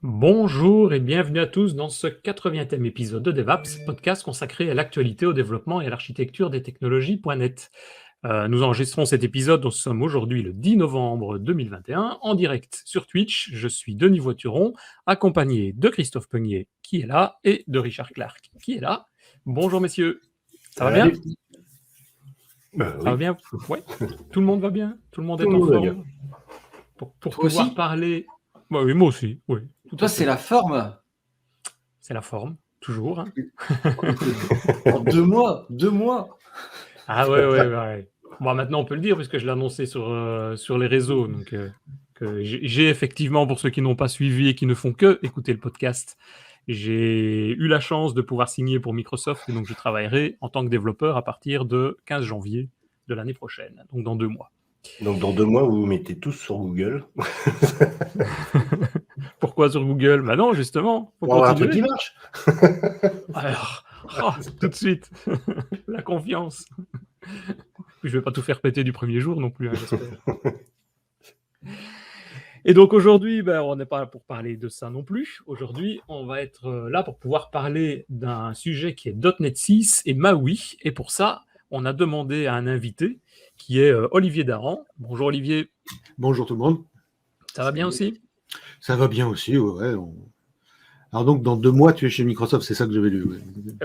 Bonjour et bienvenue à tous dans ce 80e épisode de DevApps, podcast consacré à l'actualité, au développement et à l'architecture des technologies.net. Nous enregistrons cet épisode, nous sommes aujourd'hui le 10 novembre 2021, en direct sur Twitch. Je suis Denis Voituron, accompagné de Christophe Peugnier, qui est là, et de Richard Clark, qui est là. Bonjour messieurs, ça va bien? Salut. Ça va Oui, bien? Ouais, tout le monde va bien? Tout le monde tout est le en monde va bien. forme? Pour Toi pouvoir aussi? parler... Bah oui, moi aussi, oui, tout à Toi, c'est fait. la forme. C'est la forme, toujours, hein. En 2 mois, 2 mois. Ah ouais, ouais, ouais. Bon, maintenant on peut le dire puisque je l'ai annoncé sur les réseaux. Donc, que j'ai effectivement, pour ceux qui n'ont pas suivi et qui ne font que écouter le podcast, j'ai eu la chance de pouvoir signer pour Microsoft et donc je travaillerai en tant que développeur à partir de 15 janvier de l'année prochaine, donc dans 2 mois. Donc dans 2 mois, vous vous mettez tous sur Google Pourquoi sur Google? Bah non, justement, faut pour avoir un truc qui continuer. marche. Alors, tout de suite, la confiance. Puis je vais pas tout faire péter du premier jour non plus, hein, j'espère. Et donc aujourd'hui, on n'est pas là pour parler de ça non plus. Aujourd'hui, on va être là pour pouvoir parler d'un sujet qui est .NET 6 et MAUI. Et pour ça, on a demandé à un invité qui est Olivier Daran. Bonjour Olivier. Bonjour tout le monde. Ça va bien aussi? Ça va bien aussi, ouais. Alors donc, dans 2 mois, tu es chez Microsoft, c'est ça que j'avais lu. Ouais.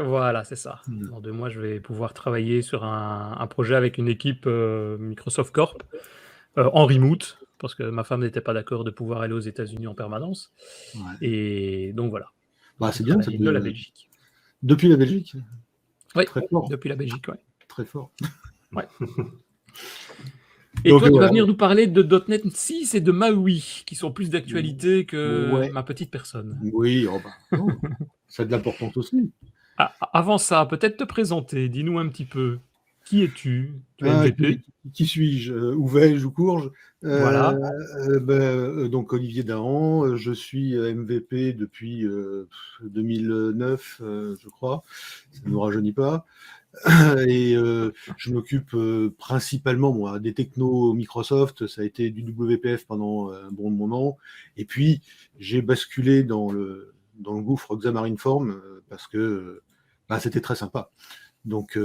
Voilà, c'est ça. Dans 2 mois, je vais pouvoir travailler sur un projet avec une équipe Microsoft Corp en remote, parce que ma femme n'était pas d'accord de pouvoir aller aux États-Unis en permanence. Ouais. Et donc voilà. Bah, c'est bien, ça de la Belgique. Depuis la Belgique. Oui, Très fort. depuis la Belgique, oui. Très fort. Ouais. Et Donc, toi, tu vas voilà. venir nous parler de .NET 6 et de MAUI, qui sont plus d'actualité que Ouais. ma petite personne. Oui, oh bah, non. Ça a de l'importance aussi. Avant ça, peut-être te présenter. Dis-nous un petit peu. Qui es-tu? Tu es MVP. Qui suis-je? Où vais-je ou cours-je? Voilà. Donc Olivier Dahan, je suis MVP depuis 2009, je crois. Ça ne nous rajeunit pas. Et je m'occupe principalement moi, des technos Microsoft. Ça a été du WPF pendant un bon moment. Et puis, j'ai basculé dans le gouffre Xamarin.Form parce que c'était très sympa. Donc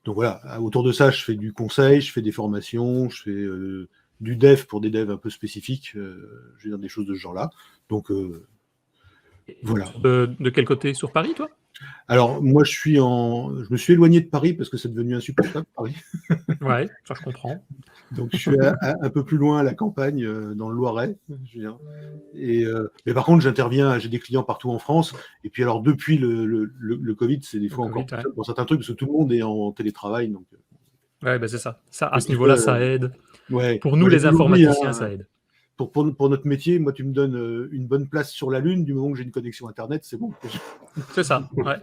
voilà, autour de ça, je fais du conseil, je fais des formations, je fais du dev pour des devs un peu spécifiques, je veux dire des choses de ce genre-là. Donc voilà. De quel côté? Sur Paris, toi? Alors moi, je me suis éloigné de Paris parce que c'est devenu insupportable, Paris. Ouais, ça je comprends. Donc je suis un peu plus loin à la campagne, dans le Loiret, je veux dire. Mais par contre, j'ai des clients partout en France. Et puis alors depuis le Covid, c'est des fois encore plus simple pour certains trucs parce que tout le monde est en télétravail. Donc ouais, c'est ça. À ce niveau-là, ça aide. Ouais. Pour nous, Moi, j'ai les toujours dit, informaticiens, ça aide. Pour notre métier, moi, tu me donnes une bonne place sur la Lune, du moment que j'ai une connexion Internet, c'est bon. C'est ça, ouais.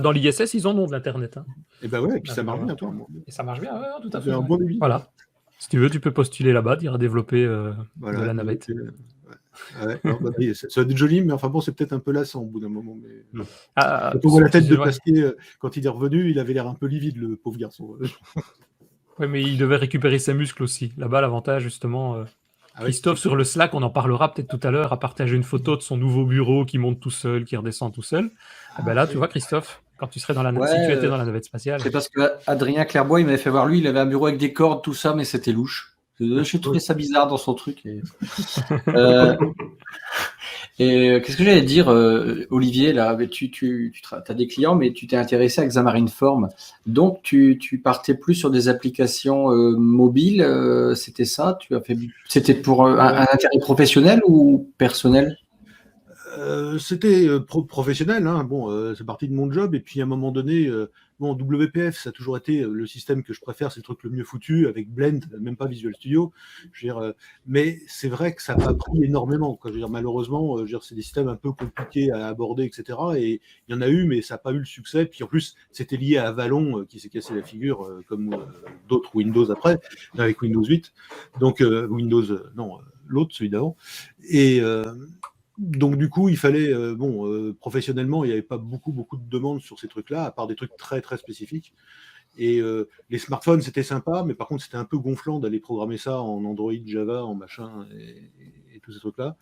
Dans l'ISS, ils en ont de l'Internet. Hein. Et ben ouais, et puis ça marche bien, toi. Et ça marche bien, ouais, tout à fait. Un bon débit. Voilà. Si tu veux, tu peux postuler là-bas, tu iras développer de la navette. Ouais, ça va être joli, mais enfin bon, c'est peut-être un peu lassant au bout d'un moment. Mais... Quand on voit la tête de Pasquier, quand il est revenu, il avait l'air un peu livide, le pauvre garçon. Oui, mais il devait récupérer ses muscles aussi. Là-bas, l'avantage, justement, Christophe, sur le Slack, on en parlera peut-être tout à l'heure, a partagé une photo de son nouveau bureau qui monte tout seul, qui redescend tout seul. Là, tu vois, Christophe, quand tu serais dans la navette, si tu étais dans la navette spatiale. C'est parce qu'Adrien Clairbois, il m'avait fait voir, lui, il avait un bureau avec des cordes, tout ça, mais c'était louche. J'ai trouvé ça bizarre dans son truc. Et qu'est-ce que j'allais dire, Olivier, là, tu as des clients, mais tu t'es intéressé à Xamarin.Form. Donc, tu partais plus sur des applications mobiles, c'était ça? C'était pour un intérêt professionnel ou personnel? C'était professionnel, hein. Bon, c'est parti de mon job. Et puis à un moment donné, WPF, ça a toujours été le système que je préfère, c'est le truc le mieux foutu avec Blend, même pas Visual Studio. Je veux dire, mais c'est vrai que ça n'a pas pris énormément. Quoi. Je veux dire, malheureusement, c'est des systèmes un peu compliqués à aborder, etc. Et il y en a eu, mais ça n'a pas eu le succès. Puis en plus, c'était lié à Avalon qui s'est cassé la figure, comme d'autres Windows après, avec Windows 8. Donc l'autre, celui d'avant. Et donc du coup, il fallait, professionnellement, il n'y avait pas beaucoup de demandes sur ces trucs-là, à part des trucs très très spécifiques. Et les smartphones, c'était sympa, mais par contre, c'était un peu gonflant d'aller programmer ça en Android, Java, en machin, et tous ces trucs-là.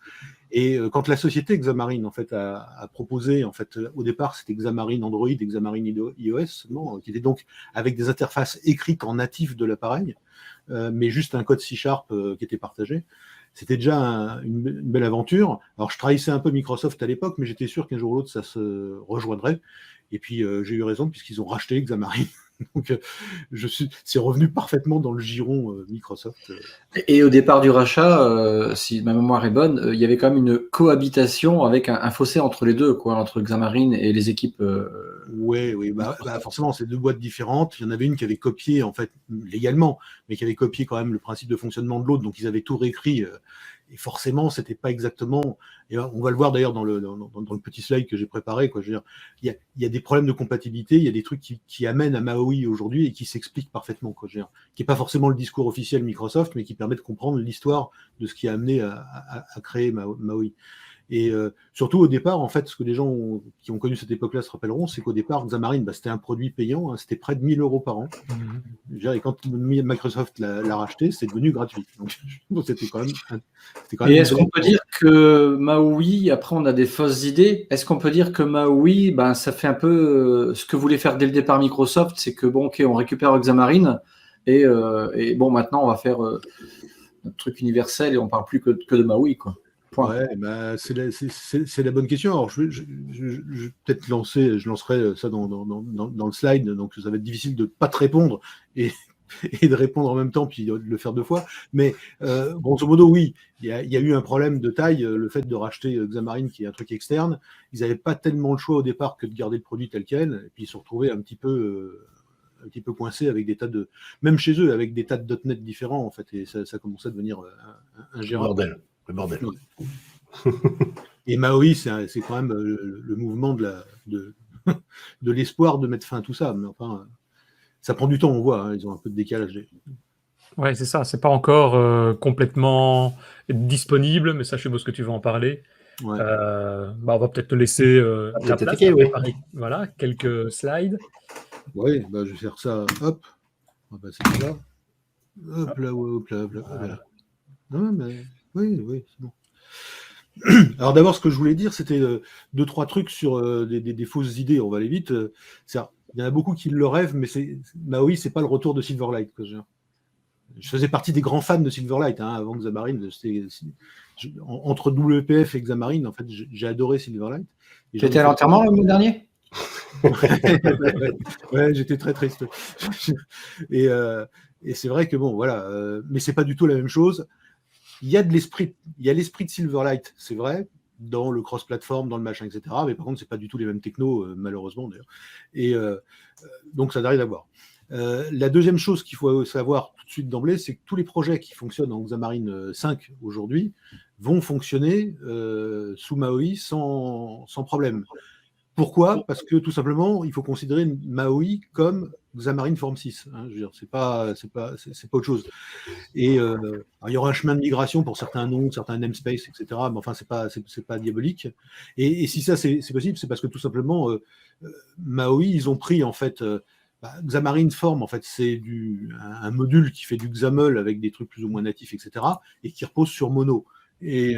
Et quand la société Xamarin en fait a proposé, en fait, au départ, c'était Xamarin Android et Xamarin iOS seulement, qui était donc avec des interfaces écrites en natif de l'appareil, mais juste un code C# qui était partagé. C'était déjà une belle aventure. Alors, je trahissais un peu Microsoft à l'époque, mais j'étais sûr qu'un jour ou l'autre, ça se rejoindrait. Et puis, j'ai eu raison, puisqu'ils ont racheté Xamarin. Donc, c'est revenu parfaitement dans le giron Microsoft. Et au départ du rachat, si ma mémoire est bonne, il y avait quand même une cohabitation avec un fossé entre les deux, quoi, entre Xamarin et les équipes. Oui, forcément, c'est deux boîtes différentes. Il y en avait une qui avait copié, en fait, légalement, mais qui avait copié quand même le principe de fonctionnement de l'autre. Donc, ils avaient tout réécrit. Et forcément, c'était pas exactement. Et on va le voir d'ailleurs dans le petit slide que j'ai préparé. Quoi. Je veux dire, il y a des problèmes de compatibilité, il y a des trucs qui amènent à Maui aujourd'hui et qui s'expliquent parfaitement. Quoi. Je veux dire, qui n'est pas forcément le discours officiel Microsoft, mais qui permet de comprendre l'histoire de ce qui a amené à créer Maui. Et surtout au départ, en fait, ce que les gens qui ont connu cette époque-là se rappelleront, c'est qu'au départ, Xamarin, c'était un produit payant, hein, c'était près de 1 000 € par an. Et quand Microsoft l'a racheté, c'est devenu gratuit. Donc c'était quand même. Et est-ce qu'on peut dire que Maui, après on a des fausses idées, est-ce qu'on peut dire que Maui, ça fait un peu ce que voulait faire dès le départ Microsoft, c'est que bon, ok, on récupère Xamarin et bon, maintenant on va faire notre truc universel et on parle plus que de Maui, quoi. Ouais, c'est la bonne question. Alors, je vais peut-être je lancerai ça dans le slide, donc ça va être difficile de ne pas te répondre et de répondre en même temps, puis de le faire deux fois. Mais grosso modo, oui, il y a eu un problème de taille, le fait de racheter Xamarin, qui est un truc externe. Ils n'avaient pas tellement le choix au départ que de garder le produit tel quel, et puis ils se sont retrouvés un petit peu coincés avec des tas de, même chez eux, avec des tas de .NET différents, en fait, et ça commençait à devenir ingérable. Le bordel. Et Maui, c'est quand même le mouvement de l'espoir de mettre fin à tout ça. Mais enfin, ça prend du temps, on voit. Hein, ils ont un peu de décalage. Ouais, c'est ça. C'est pas encore complètement disponible, mais ça, je suppose que tu vas en parler. Ouais. On va peut-être te laisser la place. Oui. Voilà, quelques slides. Oui, je vais faire ça. Hop, on va passer ça. Hop là. Voilà. Non, mais oui, c'est bon. Alors d'abord, ce que je voulais dire, c'était 2-3 trucs sur des fausses idées. On va aller vite. Il y en a beaucoup qui le rêvent, mais Maui, c'est pas le retour de Silverlight. Quoi, je faisais partie des grands fans de Silverlight avant Xamarin. Entre WPF et Xamarin, en fait, j'ai adoré Silverlight. Tu étais à l'enterrement le mois dernier? Ouais, j'étais très triste. Et c'est vrai que bon, voilà, mais c'est pas du tout la même chose. Il y a l'esprit de Silverlight, c'est vrai, dans le cross-platform, dans le machin, etc. Mais par contre, c'est pas du tout les mêmes technos, malheureusement d'ailleurs. Et donc, ça n'a rien à voir. La deuxième chose qu'il faut savoir tout de suite d'emblée, c'est que tous les projets qui fonctionnent en Xamarin 5 aujourd'hui vont fonctionner sous Maui sans problème. Pourquoi ? Parce que tout simplement, il faut considérer Maui comme Xamarin Form 6. Hein, je veux dire, c'est pas autre chose. Et il y aura un chemin de migration pour certains noms, certains namespaces, etc. Mais enfin, c'est pas diabolique. Et si ça c'est possible, c'est parce que tout simplement Maui, ils ont pris en fait Xamarin Form. En fait, c'est un module qui fait du XAML avec des trucs plus ou moins natifs, etc. Et qui repose sur Mono. Et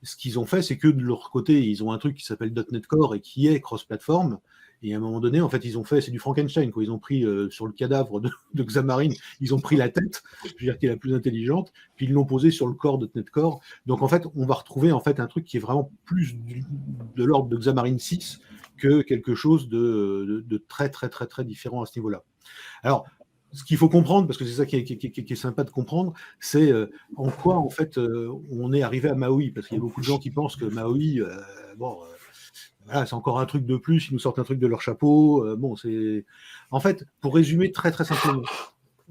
ce qu'ils ont fait, c'est que de leur côté, ils ont un truc qui s'appelle .NET Core et qui est cross-platform. Et à un moment donné, en fait, ils ont fait, c'est du Frankenstein, quoi. Ils ont pris sur le cadavre de Xamarin, ils ont pris la tête, je veux dire, qui est la plus intelligente, puis ils l'ont posé sur le corps de .NET Core. Donc, en fait, on va retrouver en fait un truc qui est vraiment plus de l'ordre de Xamarin 6 que quelque chose de très, très, très, très différent à ce niveau-là. Alors, ce qu'il faut comprendre, parce que c'est ça qui est sympa de comprendre, c'est en quoi, en fait, on est arrivé à Maui. Parce qu'il y a beaucoup de gens qui pensent que Maui, voilà, c'est encore un truc de plus, ils nous sortent un truc de leur chapeau. En fait, pour résumer très, très simplement,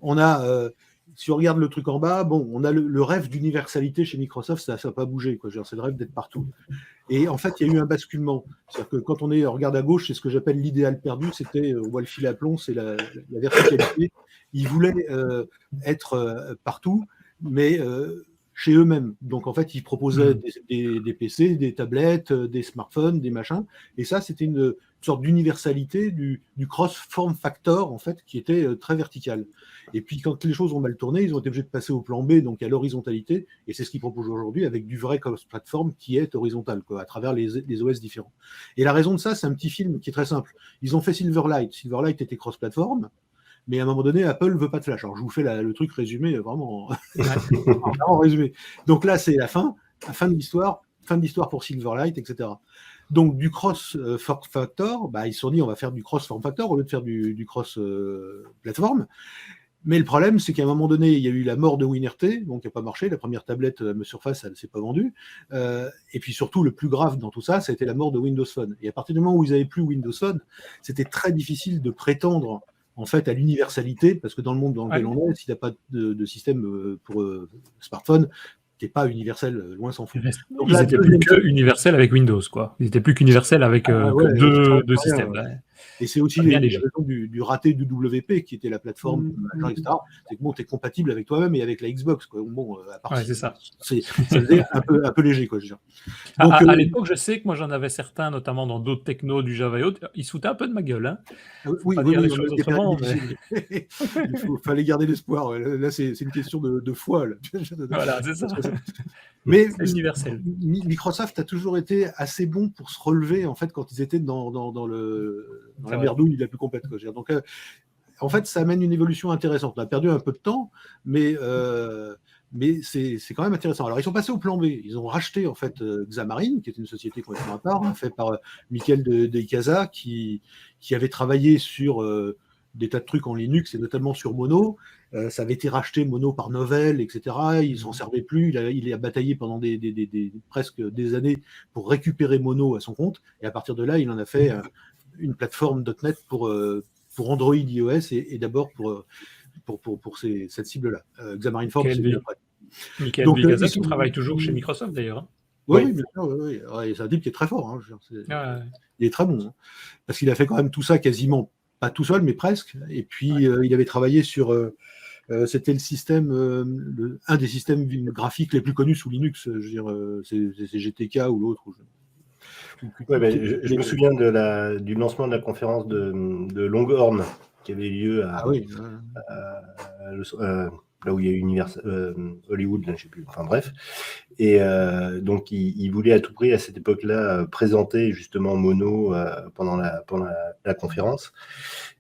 on a... si on regarde le truc en bas, on a le rêve d'universalité chez Microsoft, ça n'a pas bougé, quoi. C'est le rêve d'être partout. Et en fait, il y a eu un basculement. C'est-à-dire que quand on regarde à gauche, c'est ce que j'appelle l'idéal perdu, c'était, on voit le fil à plomb, c'est la verticalité. Ils voulaient être partout, mais chez eux-mêmes. Donc, en fait, ils proposaient des PC, des tablettes, des smartphones, des machins. Et ça, c'était une sorte d'universalité du cross-form factor, en fait, qui était très vertical. Et puis, quand les choses ont mal tourné, ils ont été obligés de passer au plan B, donc à l'horizontalité. Et c'est ce qu'ils proposent aujourd'hui avec du vrai cross-platform qui est horizontal, quoi, à travers les OS différents. Et la raison de ça, c'est un petit film qui est très simple. Ils ont fait Silverlight. Silverlight était cross-platform. Mais à un moment donné, Apple ne veut pas de Flash. Alors, je vous fais le truc résumé, vraiment, vraiment résumé. Donc là, c'est la fin de l'histoire pour Silverlight, etc. Donc, du cross-form factor, ils se sont dit, on va faire du cross-form factor au lieu de faire du cross-platform. Mais le problème, c'est qu'à un moment donné, il y a eu la mort de WinRT, donc qui n'a pas marché. La première tablette Surface, elle ne s'est pas vendue. Et puis surtout, le plus grave dans tout ça, ça a été la mort de Windows Phone. Et à partir du moment où ils n'avaient plus Windows Phone, c'était très difficile de prétendre en fait, à l'universalité, parce que dans le monde dans lequel on est, s'il n'y a pas de système pour smartphone, qui n'est pas universel, loin s'en faut. Donc, ils n'étaient plus que universels avec Windows, quoi. Ils n'étaient plus qu'universels avec deux systèmes. Ouais. Et c'est aussi les raisons du raté du WP, qui était la plateforme, etc. C'est que bon, tu es compatible avec toi-même et avec la Xbox, quoi. Bon, à part c'est ça. Ça faisait un peu léger, quoi, je veux dire. Donc, à l'époque, je sais que moi, j'en avais certains, notamment dans d'autres technos, du Java et autres, ils se foutaient un peu de ma gueule. Hein. Oui, il fallait garder l'espoir. Là, c'est une question de foi. Là. Voilà, c'est ça. Mais universel. Microsoft a toujours été assez bon pour se relever, en fait, quand ils étaient dans la merdouille la plus complète. Quoi. Donc, en fait, ça amène une évolution intéressante. On a perdu un peu de temps, mais c'est quand même intéressant. Alors, ils sont passés au plan B. Ils ont racheté, en fait, Xamarin, qui est une société complètement à part, fait par Michael de Icaza, qui avait travaillé sur des tas de trucs en Linux, et notamment sur Mono. Ça avait été racheté Mono par Novell, etc. Ils s'en servaient plus. Il a bataillé pendant presque des années pour récupérer Mono à son compte. Et à partir de là, il en a fait une plateforme .NET pour Android, iOS et d'abord pour cette cible-là. Xamarin Forms, c'est bien après. Michael Bigaza, qui travaille toujours chez Microsoft d'ailleurs. Hein. Oui, bien sûr. Oui. C'est un type qui est très fort. Hein. Il est très bon. Hein. Parce qu'il a fait quand même tout ça quasiment, pas tout seul, mais presque. Et puis, il avait travaillé sur... c'était le système, un des systèmes graphiques les plus connus sous Linux. Je veux dire, c'est GTK ou l'autre. Je me souviens du lancement de la conférence de Longhorn qui avait lieu là où il y a eu Hollywood, là, je sais plus. Enfin bref. Et donc il voulait à tout prix à cette époque-là présenter justement Mono pendant la conférence.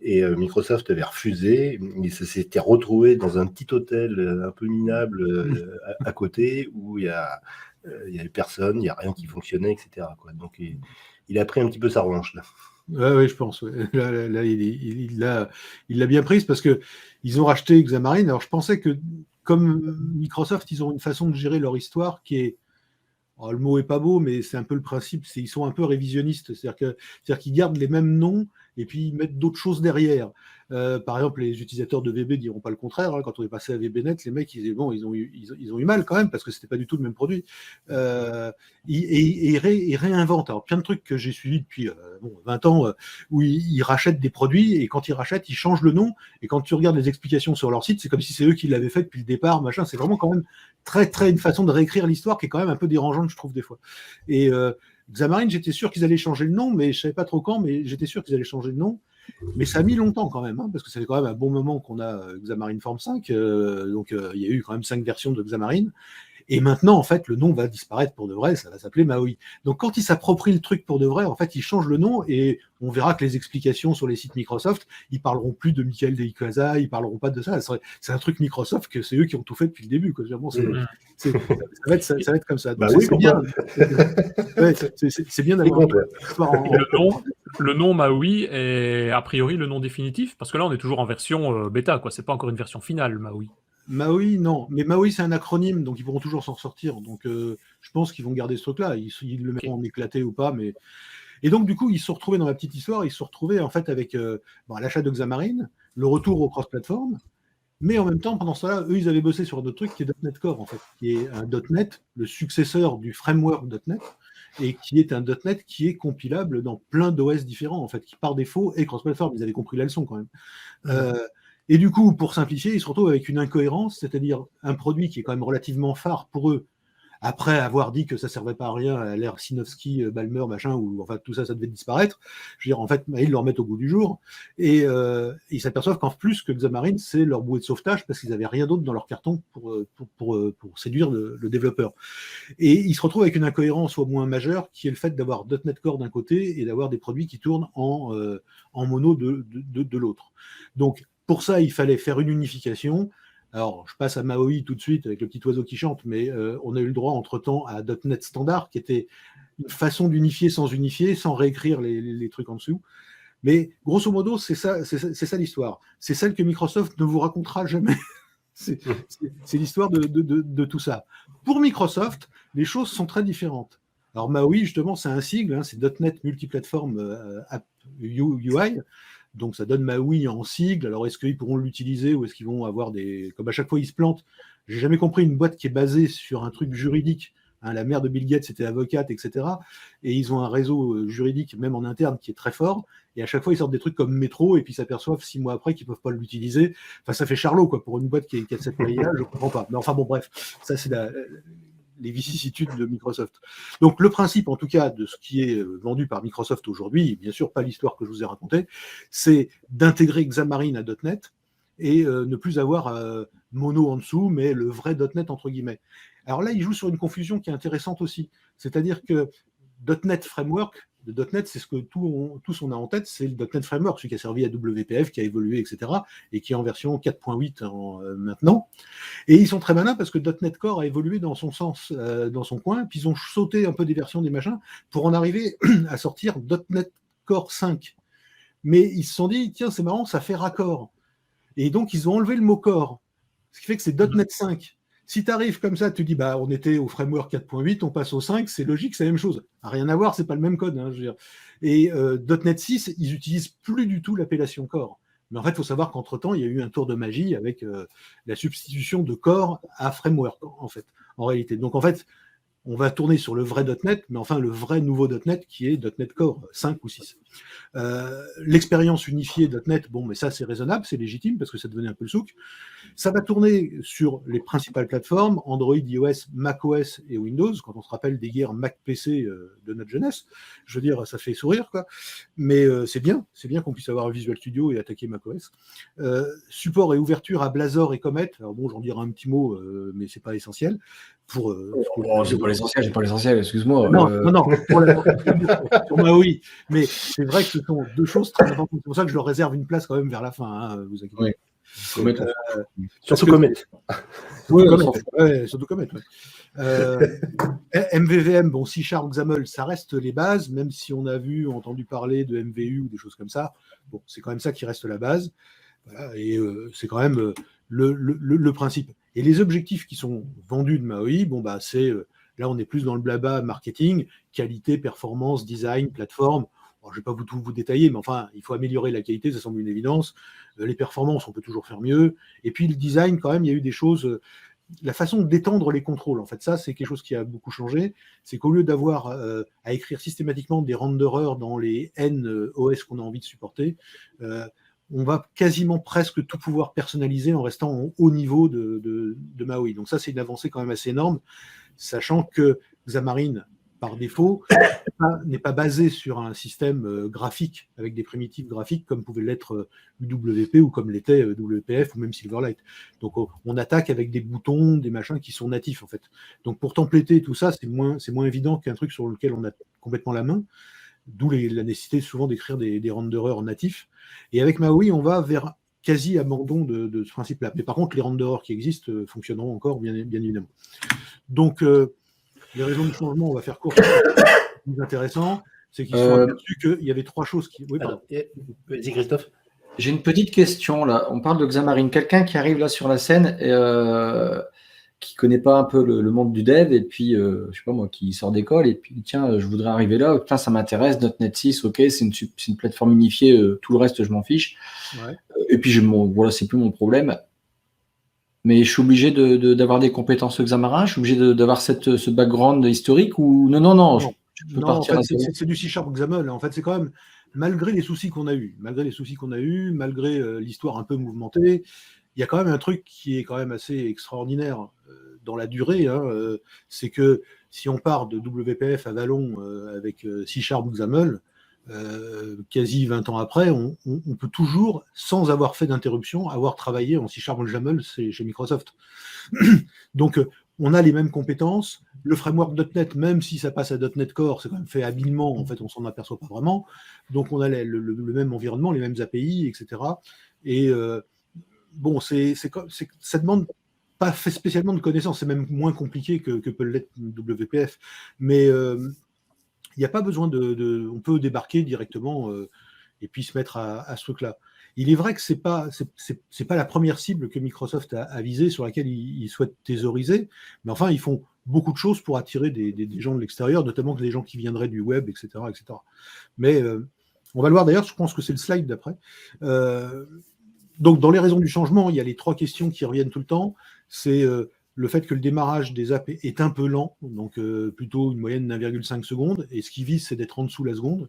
Et Microsoft avait refusé. Et ça s'était retrouvé dans un petit hôtel un peu minable à côté où il y avait personne, il n'y a rien qui fonctionnait, etc. Quoi. Donc il a pris un petit peu sa revanche là. Oui, je pense. Ouais. Là, il l'a bien prise parce que ils ont racheté Xamarin. Alors, je pensais que, comme Microsoft, ils ont une façon de gérer leur histoire qui est... Alors, le mot est pas beau, mais c'est un peu le principe. Ils sont un peu révisionnistes. C'est-à-dire qu'ils gardent les mêmes noms et puis ils mettent d'autres choses derrière. Par exemple, les utilisateurs de VB diront pas le contraire. Hein. Quand on est passé à VBNet, les mecs, ils ont eu mal quand même parce que c'était pas du tout le même produit. Ils réinventent. Alors, plein de trucs que j'ai suivis depuis 20 ans où ils rachètent des produits et quand ils rachètent, ils changent le nom. Et quand tu regardes les explications sur leur site, c'est comme si c'est eux qui l'avaient fait depuis le départ. Machin. C'est vraiment quand même très une façon de réécrire l'histoire qui est quand même un peu dérangeante, je trouve, des fois. Et Xamarin, j'étais sûr qu'ils allaient changer le nom, mais je savais pas trop quand, mais j'étais sûr qu'ils allaient changer le nom. Mais ça a mis longtemps quand même, hein, parce que ça fait quand même un bon moment qu'on a Xamarin Form 5, donc il y a eu quand même 5 versions de Xamarin. Et maintenant, en fait, le nom va disparaître pour de vrai, ça va s'appeler Maui. Donc quand ils s'approprient le truc pour de vrai, en fait, ils changent le nom et on verra que les explications sur les sites Microsoft, ils parleront plus de Michael Deikaza, ils parleront pas de ça. C'est un truc Microsoft que c'est eux qui ont tout fait depuis le début. Quoi. Vraiment, ça va être comme ça. Donc, c'est bien. C'est bien d'avoir le nom Maui est a priori le nom définitif, parce que là, on est toujours en version bêta, quoi. C'est pas encore une version finale, Maui. Maui, non. Mais Maui, c'est un acronyme, donc ils pourront toujours s'en sortir. Donc, je pense qu'ils vont garder ce truc-là. Ils le mettront en éclaté ou pas. Mais... Et donc, du coup, ils se sont retrouvés dans la petite histoire. Ils se sont retrouvés, en fait, avec l'achat de Xamarin, le retour au cross-platform. Mais en même temps, pendant cela, eux, ils avaient bossé sur un autre truc qui est .NET Core, en fait, qui est un .NET, le successeur du framework .NET, et qui est un .NET qui est compilable dans plein d'OS différents, en fait, qui par défaut est cross-platform. Ils avaient compris la leçon, quand même. Et du coup, pour simplifier, ils se retrouvent avec une incohérence, c'est-à-dire un produit qui est quand même relativement phare pour eux, après avoir dit que ça servait pas à rien à l'ère Sinofsky, Ballmer, machin, ou enfin tout ça, ça devait disparaître. Je veux dire, en fait, ils le remettent au goût du jour. Et ils s'aperçoivent qu'en plus que Xamarin, c'est leur bouée de sauvetage parce qu'ils n'avaient rien d'autre dans leur carton pour séduire le développeur. Et ils se retrouvent avec une incohérence au moins majeure, qui est le fait d'avoir .NET Core d'un côté et d'avoir des produits qui tournent en mono de l'autre. Donc, pour ça, il fallait faire une unification. Alors, je passe à Maui tout de suite avec le petit oiseau qui chante, mais on a eu le droit entre-temps à .NET Standard, qui était une façon d'unifier, sans réécrire les trucs en dessous. Mais grosso modo, c'est ça l'histoire. C'est celle que Microsoft ne vous racontera jamais. C'est l'histoire de tout ça. Pour Microsoft, les choses sont très différentes. Alors Maui, justement, c'est un sigle, c'est .NET Multiplatform App UI. Donc ça donne Maui en sigle. Alors est-ce qu'ils pourront l'utiliser ou est-ce qu'ils vont avoir des... Comme à chaque fois ils se plantent. J'ai jamais compris une boîte qui est basée sur un truc juridique. La mère de Bill Gates était avocate, etc. Et ils ont un réseau juridique, même en interne, qui est très fort. Et à chaque fois, ils sortent des trucs comme Métro, et puis s'aperçoivent 6 mois après qu'ils ne peuvent pas l'utiliser. Enfin, ça fait charlot, quoi, pour une boîte qui a cette taille-là, je ne comprends pas. Mais enfin, bon, bref, ça, c'est les vicissitudes de Microsoft. Donc, le principe, en tout cas, de ce qui est vendu par Microsoft aujourd'hui, bien sûr, pas l'histoire que je vous ai racontée, c'est d'intégrer Xamarin à .NET et ne plus avoir mono en dessous, mais le vrai .NET, entre guillemets. Alors là, il joue sur une confusion qui est intéressante aussi. C'est-à-dire que .NET Framework, le .NET, c'est ce que tous on a en tête, c'est le .NET Framework, celui qui a servi à WPF, qui a évolué, etc., et qui est en version 4.8 maintenant. Et ils sont très malins parce que .NET Core a évolué dans son sens, dans son coin, puis ils ont sauté un peu des versions des machins pour en arriver à sortir .NET Core 5. Mais ils se sont dit, tiens, c'est marrant, ça fait raccord. Et donc, ils ont enlevé le mot Core, ce qui fait que c'est .NET 5. Si tu arrives comme ça, tu dis, bah, on était au framework 4.8, on passe au 5, c'est logique, c'est la même chose. Rien à voir, c'est pas le même code. Hein, je veux dire. Et .NET 6, ils n'utilisent plus du tout l'appellation Core. Mais en fait, il faut savoir qu'entre-temps, il y a eu un tour de magie avec la substitution de Core à framework, en fait, en réalité. Donc, en fait, on va tourner sur le vrai .NET, mais enfin le vrai nouveau .NET qui est .NET Core 5 ou 6. L'expérience unifiée .NET, bon, mais ça c'est raisonnable, c'est légitime parce que ça devenait un peu le souk. Ça va tourner sur les principales plateformes, Android, iOS, macOS et Windows, quand on se rappelle des guerres Mac-PC de notre jeunesse. Je veux dire, ça fait sourire, quoi. Mais c'est bien qu'on puisse avoir un Visual Studio et attaquer macOS. Support et ouverture à Blazor et Comet, alors bon, j'en dirai un petit mot, mais c'est pas essentiel. C'est pas l'essentiel, excuse-moi. Non, sur Maui. Mais c'est vrai que ce sont deux choses très importantes. C'est pour ça que je leur réserve une place quand même vers la fin. Hein, vous inquiétez pas. Oui. Surtout Comet. Surtout Comet. MVVM, bon, C#, XAML, ça reste les bases, même si on a entendu parler de MVU ou des choses comme ça. Bon, c'est quand même ça qui reste la base. Voilà, et c'est quand même le principe. Et les objectifs qui sont vendus de Maui, bon, bah, c'est là, on est plus dans le blabla marketing, qualité, performance, design, plateforme. Alors, je ne vais pas tout vous détailler, mais enfin, il faut améliorer la qualité, ça semble une évidence. Les performances, on peut toujours faire mieux. Et puis, le design, quand même, il y a eu des choses. La façon d'étendre les contrôles, en fait, ça, c'est quelque chose qui a beaucoup changé. C'est qu'au lieu d'avoir à écrire systématiquement des renderers dans les N OS qu'on a envie de supporter, on va quasiment presque tout pouvoir personnaliser en restant au haut niveau de Maui. Donc ça, c'est une avancée quand même assez énorme, sachant que Xamarin, par défaut, n'est pas basé sur un système graphique, avec des primitives graphiques comme pouvait l'être UWP ou comme l'était WPF ou même Silverlight. Donc on attaque avec des boutons, des machins qui sont natifs en fait. Donc pour templéter tout ça, c'est moins évident qu'un truc sur lequel on a complètement la main. D'où la nécessité souvent d'écrire des renderers natifs. Et avec Maui, on va vers quasi abandon de ce principe-là. Mais par contre, les renderers qui existent fonctionneront encore, bien évidemment. Donc, les raisons de changement, on va faire court. Le plus intéressant, c'est qu'ils sont aperçus qu'il y avait 3 choses qui... Oui, pardon. Vas-y, Christophe. J'ai une petite question, là. On parle de Xamarin. Quelqu'un qui arrive là sur la scène qui connaît pas un peu le monde du dev et puis je sais pas moi qui sort d'école et puis tiens je voudrais arriver là, putain ça m'intéresse, .NET 6, ok, c'est une plateforme unifiée, tout le reste je m'en fiche. Ouais. Et puis voilà, c'est plus mon problème. Mais je suis obligé d'avoir des compétences Xamarin, je suis obligé d'avoir ce background historique ou non. Je peux partir. En fait, c'est du C# XAML. En fait, c'est quand même malgré les soucis qu'on a eus, malgré l'histoire un peu mouvementée, il y a quand même un truc qui est quand même assez extraordinaire dans la durée, hein, c'est que si on part de WPF à Vallon avec C# ou XAML, quasi 20 ans après, on peut toujours, sans avoir fait d'interruption, avoir travaillé en C# ou XAML chez Microsoft. Donc, on a les mêmes compétences. Le framework .NET, même si ça passe à .NET Core, c'est quand même fait habilement, en fait, on s'en aperçoit pas vraiment. Donc, on a le même environnement, les mêmes API, etc. Et bon, ça demande pas fait spécialement de connaissances, c'est même moins compliqué que peut l'être WPF. Mais il n'y a pas besoin on peut débarquer directement et puis se mettre à ce truc-là. Il est vrai que c'est pas la première cible que Microsoft a visée, sur laquelle ils souhaitent thésauriser, mais enfin, ils font beaucoup de choses pour attirer des gens de l'extérieur, notamment des gens qui viendraient du web, etc. etc. Mais on va le voir d'ailleurs, je pense que c'est le slide d'après. Donc, dans les raisons du changement, il y a les 3 questions qui reviennent tout le temps. C'est le fait que le démarrage des apps est un peu lent, donc plutôt une moyenne d'1,5 secondes, et ce qui vise, c'est d'être en dessous la seconde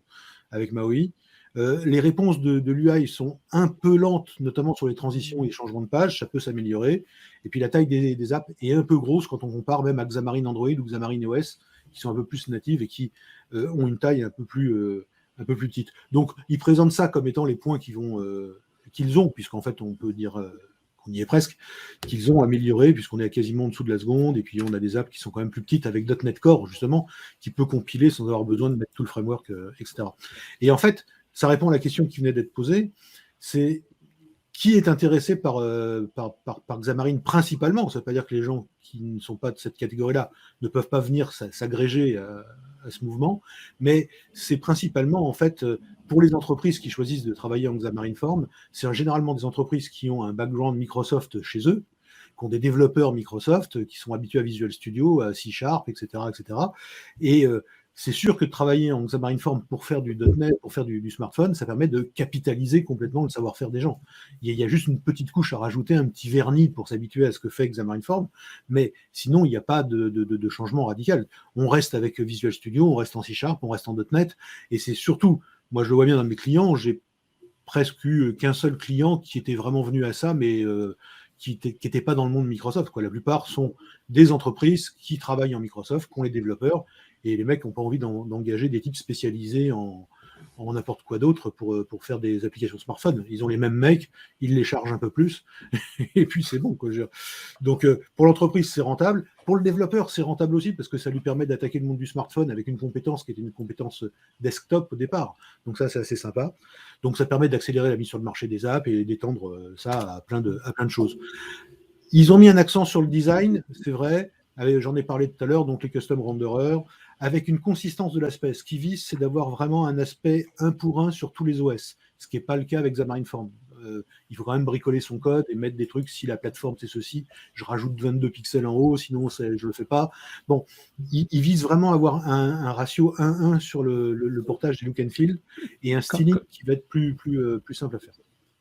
avec MAUI. Les réponses de l'UI sont un peu lentes, notamment sur les transitions et les changements de page, ça peut s'améliorer. Et puis la taille des apps est un peu grosse quand on compare même à Xamarin Android ou Xamarin OS, qui sont un peu plus natives et qui ont une taille un peu plus petite. Donc, ils présentent ça comme étant les points qu'ils ont, puisqu'en fait, on peut dire qu'on y est presque, qu'ils ont amélioré, puisqu'on est quasiment en dessous de la seconde, et puis on a des apps qui sont quand même plus petites avec .NET Core, justement, qui peut compiler sans avoir besoin de mettre tout le framework, etc. Et en fait, ça répond à la question qui venait d'être posée, c'est qui est intéressé par Xamarin principalement. Ça ne veut pas dire que les gens qui ne sont pas de cette catégorie-là ne peuvent pas venir s'agréger à ce mouvement, mais c'est principalement, en fait, pour les entreprises qui choisissent de travailler en Xamarin Form, c'est généralement des entreprises qui ont un background Microsoft chez eux, qui ont des développeurs Microsoft, qui sont habitués à Visual Studio, à C#, etc. etc. Et c'est sûr que de travailler en Xamarin Form pour faire du .NET, pour faire du smartphone, ça permet de capitaliser complètement le savoir-faire des gens. Il y a juste une petite couche à rajouter, un petit vernis pour s'habituer à ce que fait Xamarin Form, mais sinon, il n'y a pas de changement radical. On reste avec Visual Studio, on reste en C#, on reste en .NET, et c'est surtout, moi je le vois bien dans mes clients, j'ai presque eu qu'un seul client qui était vraiment venu à ça, mais qui n'était pas dans le monde Microsoft, quoi. La plupart sont des entreprises qui travaillent en Microsoft, qui ont les développeurs, et les mecs n'ont pas envie d'engager des types spécialisés en n'importe quoi d'autre pour faire des applications smartphone. Ils ont les mêmes mecs, ils les chargent un peu plus, et puis c'est bon, quoi. Donc, pour l'entreprise, c'est rentable. Pour le développeur, c'est rentable aussi, parce que ça lui permet d'attaquer le monde du smartphone avec une compétence qui était une compétence desktop au départ. Donc ça, c'est assez sympa. Donc ça permet d'accélérer la mise sur le marché des apps et d'étendre ça à plein de choses. Ils ont mis un accent sur le design, c'est vrai. J'en ai parlé tout à l'heure, donc les custom renderers, avec une consistance de l'aspect. Ce qui vise, c'est d'avoir vraiment un aspect 1 pour 1 sur tous les OS, ce qui n'est pas le cas avec Xamarin Form. Il faut quand même bricoler son code et mettre des trucs. Si la plateforme c'est ceci, je rajoute 22 pixels en haut, sinon je ne le fais pas. Bon, ils visent vraiment à avoir un ratio 1-1 sur le portage des look and feel et un styling qui va être plus simple à faire.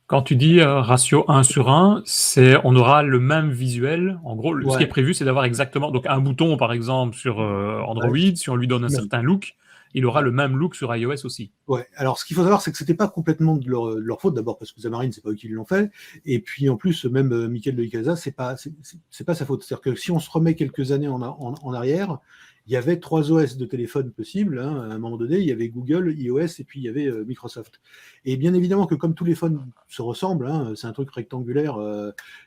Quand tu dis ratio 1/1, on aura le même visuel. En gros, ce qui est prévu, c'est d'avoir exactement donc un bouton, par exemple, sur Android, si on lui donne un certain look, il aura le même look sur iOS aussi. Ouais. Alors, ce qu'il faut savoir, c'est que c'était pas complètement de leur faute, d'abord parce que Xamarin, c'est pas eux qui l'ont fait, et puis en plus, même Michael de Icaza, c'est pas sa faute. C'est-à-dire que si on se remet quelques années en arrière, il y avait 3 OS de téléphone possibles, hein, à un moment donné, il y avait Google, iOS, et puis il y avait Microsoft. Et bien évidemment que comme tous les phones se ressemblent, hein, c'est un truc rectangulaire,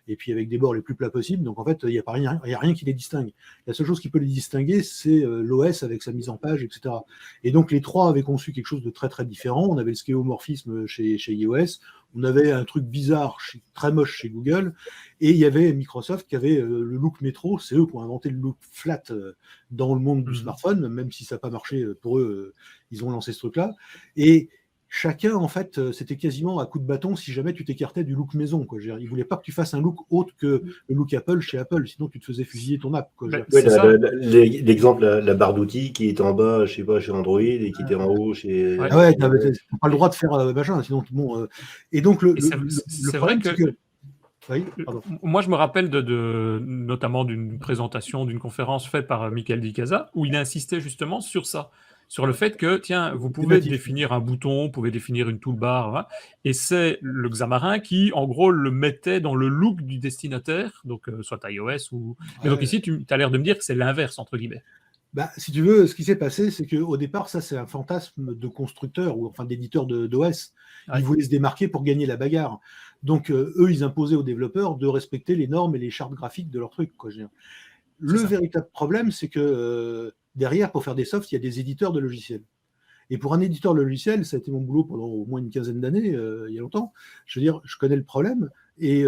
et puis avec des bords les plus plats possibles, donc en fait, il n'y a rien qui les distingue. La seule chose qui peut les distinguer, c'est l'OS avec sa mise en page, etc. Et donc les 3 avaient conçu quelque chose de très très différent. On avait le skéomorphisme chez iOS, on avait un truc bizarre, très moche chez Google, et il y avait Microsoft qui avait le look métro. C'est eux qui ont inventé le look flat dans le monde du smartphone, même si ça n'a pas marché pour eux, ils ont lancé ce truc-là. Et chacun, en fait, c'était quasiment à coup de bâton si jamais tu t'écartais du look maison, quoi. Ils ne voulaient pas que tu fasses un look autre que le look Apple chez Apple, sinon tu te faisais fusiller ton app, quoi. L'exemple, la barre d'outils qui est en bas, je sais pas, chez Android et qui était en haut chez. Ah ouais, tu n'as pas le droit de faire machin, sinon bon. Et donc c'est vrai que. Oui, moi, je me rappelle notamment d'une présentation, d'une conférence faite par Michael Di Casa, où il insistait justement sur ça. sur le fait que, tiens, vous pouvez définir un bouton, vous pouvez définir une toolbar, hein, et c'est le Xamarin qui, en gros, le mettait dans le look du destinataire, donc soit iOS ou... Mais donc ici, tu as l'air de me dire que c'est l'inverse, entre guillemets. Bah, si tu veux, ce qui s'est passé, c'est qu'au départ, ça, c'est un fantasme de constructeur, ou enfin d'éditeur d'OS. Ils voulaient se démarquer pour gagner la bagarre. Donc, eux, ils imposaient aux développeurs de respecter les normes et les chartes graphiques de leur truc, quoi, je veux dire. Le véritable problème, c'est que derrière, pour faire des softs, il y a des éditeurs de logiciels. Et pour un éditeur de logiciels, ça a été mon boulot pendant au moins une quinzaine d'années, il y a longtemps. Je veux dire, je connais le problème et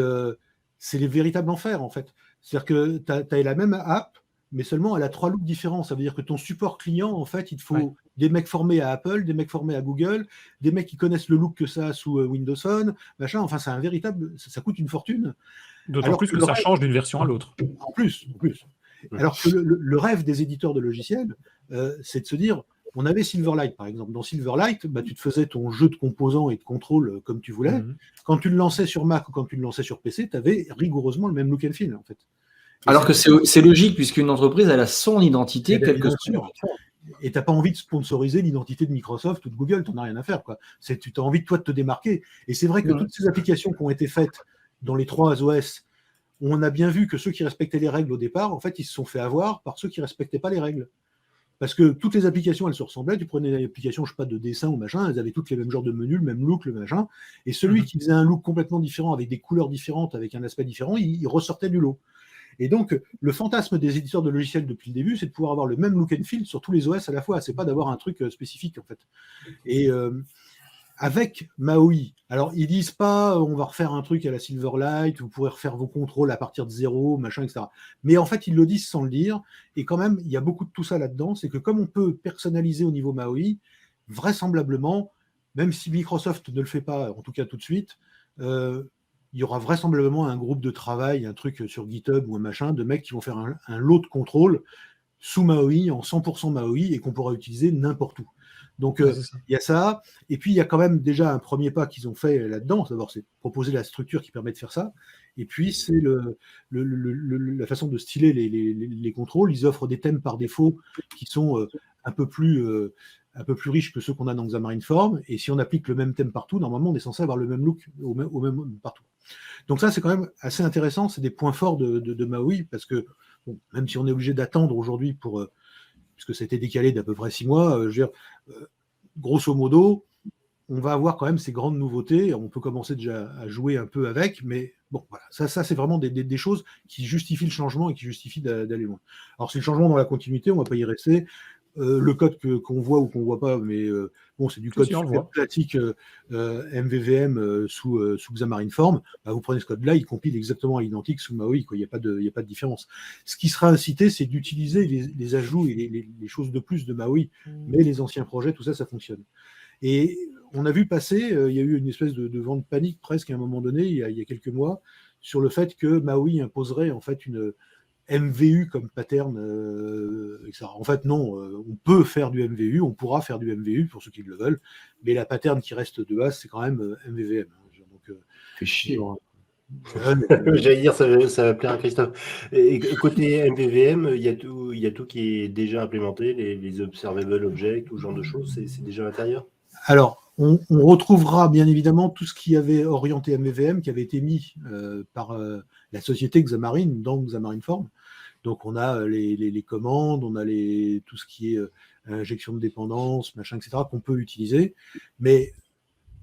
c'est les véritables enfers, en fait. C'est-à-dire que tu as la même app, mais seulement elle a 3 looks différents. Ça veut dire que ton support client, en fait, il te faut des mecs formés à Apple, des mecs formés à Google, des mecs qui connaissent le look que ça a sous Windows Phone, machin. Enfin, c'est un véritable... Ça coûte une fortune. D'autant plus que ça change d'une version à l'autre. En plus. Alors que le rêve des éditeurs de logiciels, c'est de se dire, on avait Silverlight par exemple. Dans Silverlight, bah, tu te faisais ton jeu de composants et de contrôle comme tu voulais. Quand tu le lançais sur Mac ou quand tu le lançais sur PC, tu avais rigoureusement le même look and feel en fait. Alors que c'est logique puisqu'une entreprise elle a son identité, quelle que soit. Et tu n'as pas envie de sponsoriser l'identité de Microsoft ou de Google, tu n'en as rien à faire, quoi. Tu as envie, toi, de te démarquer. Et c'est vrai que toutes ces applications qui ont été faites dans les 3 OS, on a bien vu que ceux qui respectaient les règles au départ, en fait, ils se sont fait avoir par ceux qui ne respectaient pas les règles. Parce que toutes les applications, elles se ressemblaient. Tu prenais une application, je sais pas, de dessin ou machin, elles avaient toutes les mêmes genres de menus, le même look, le machin. Et celui qui faisait un look complètement différent, avec des couleurs différentes, avec un aspect différent, il ressortait du lot. Et donc, le fantasme des éditeurs de logiciels depuis le début, c'est de pouvoir avoir le même look and feel sur tous les OS à la fois. C'est pas d'avoir un truc spécifique, en fait. Et avec MAUI, alors ils disent pas on va refaire un truc à la Silverlight, vous pourrez refaire vos contrôles à partir de zéro, machin, etc. Mais en fait, ils le disent sans le dire. Et quand même, il y a beaucoup de tout ça là-dedans. C'est que comme on peut personnaliser au niveau MAUI, vraisemblablement, même si Microsoft ne le fait pas, en tout cas tout de suite, il y aura vraisemblablement un groupe de travail, un truc sur GitHub ou un machin, de mecs qui vont faire un lot de contrôle sous MAUI, en 100% MAUI, et qu'on pourra utiliser n'importe où. Donc, il y a ça. Et puis, il y a quand même déjà un premier pas qu'ils ont fait là-dedans. D'abord, c'est proposer la structure qui permet de faire ça. Et puis, c'est la façon de styler les contrôles. Ils offrent des thèmes par défaut qui sont un peu plus riches que ceux qu'on a dans Xamarin Form. Et si on applique le même thème partout, normalement, on est censé avoir le même look au même partout. Donc ça, c'est quand même assez intéressant. C'est des points forts de MAUI parce que, bon, même si on est obligé d'attendre aujourd'hui puisque ça a été décalé d'à peu près 6 mois, je veux dire, grosso modo, on va avoir quand même ces grandes nouveautés. On peut commencer déjà à jouer un peu avec, mais bon, voilà, ça c'est vraiment des choses qui justifient le changement et qui justifient d'aller loin. Alors, c'est le changement dans la continuité, on ne va pas y rester. Le code qu'on voit ou qu'on ne voit pas, mais bon, c'est du code super classique MVVM sous Xamarin Form. Bah, vous prenez ce code-là, il compile exactement à l'identique sous MAUI, quoi. Il n'y a pas de différence. Ce qui sera incité, c'est d'utiliser les ajouts et les choses de plus de MAUI. Mais les anciens projets, tout ça, ça fonctionne. Et on a vu passer, il y a eu une espèce de vent de panique presque à un moment donné, il y a quelques mois, sur le fait que MAUI imposerait en fait une MVU comme pattern, etc. En fait, non, on peut faire du MVU, on pourra faire du MVU pour ceux qui le veulent, mais la pattern qui reste de base, c'est quand même MVVM. Donc, fait chier. J'allais dire, ça va plaire à Christophe. Et côté MVVM, il y a tout qui est déjà implémenté, les observable objects, tout ce genre de choses, c'est déjà à l'intérieur. Alors, on retrouvera bien évidemment tout ce qui avait orienté MVVM, qui avait été mis par la société Xamarin dans Xamarin Form. Donc, on a les commandes, on a tout ce qui est injection de dépendance, machin, etc., qu'on peut utiliser. Mais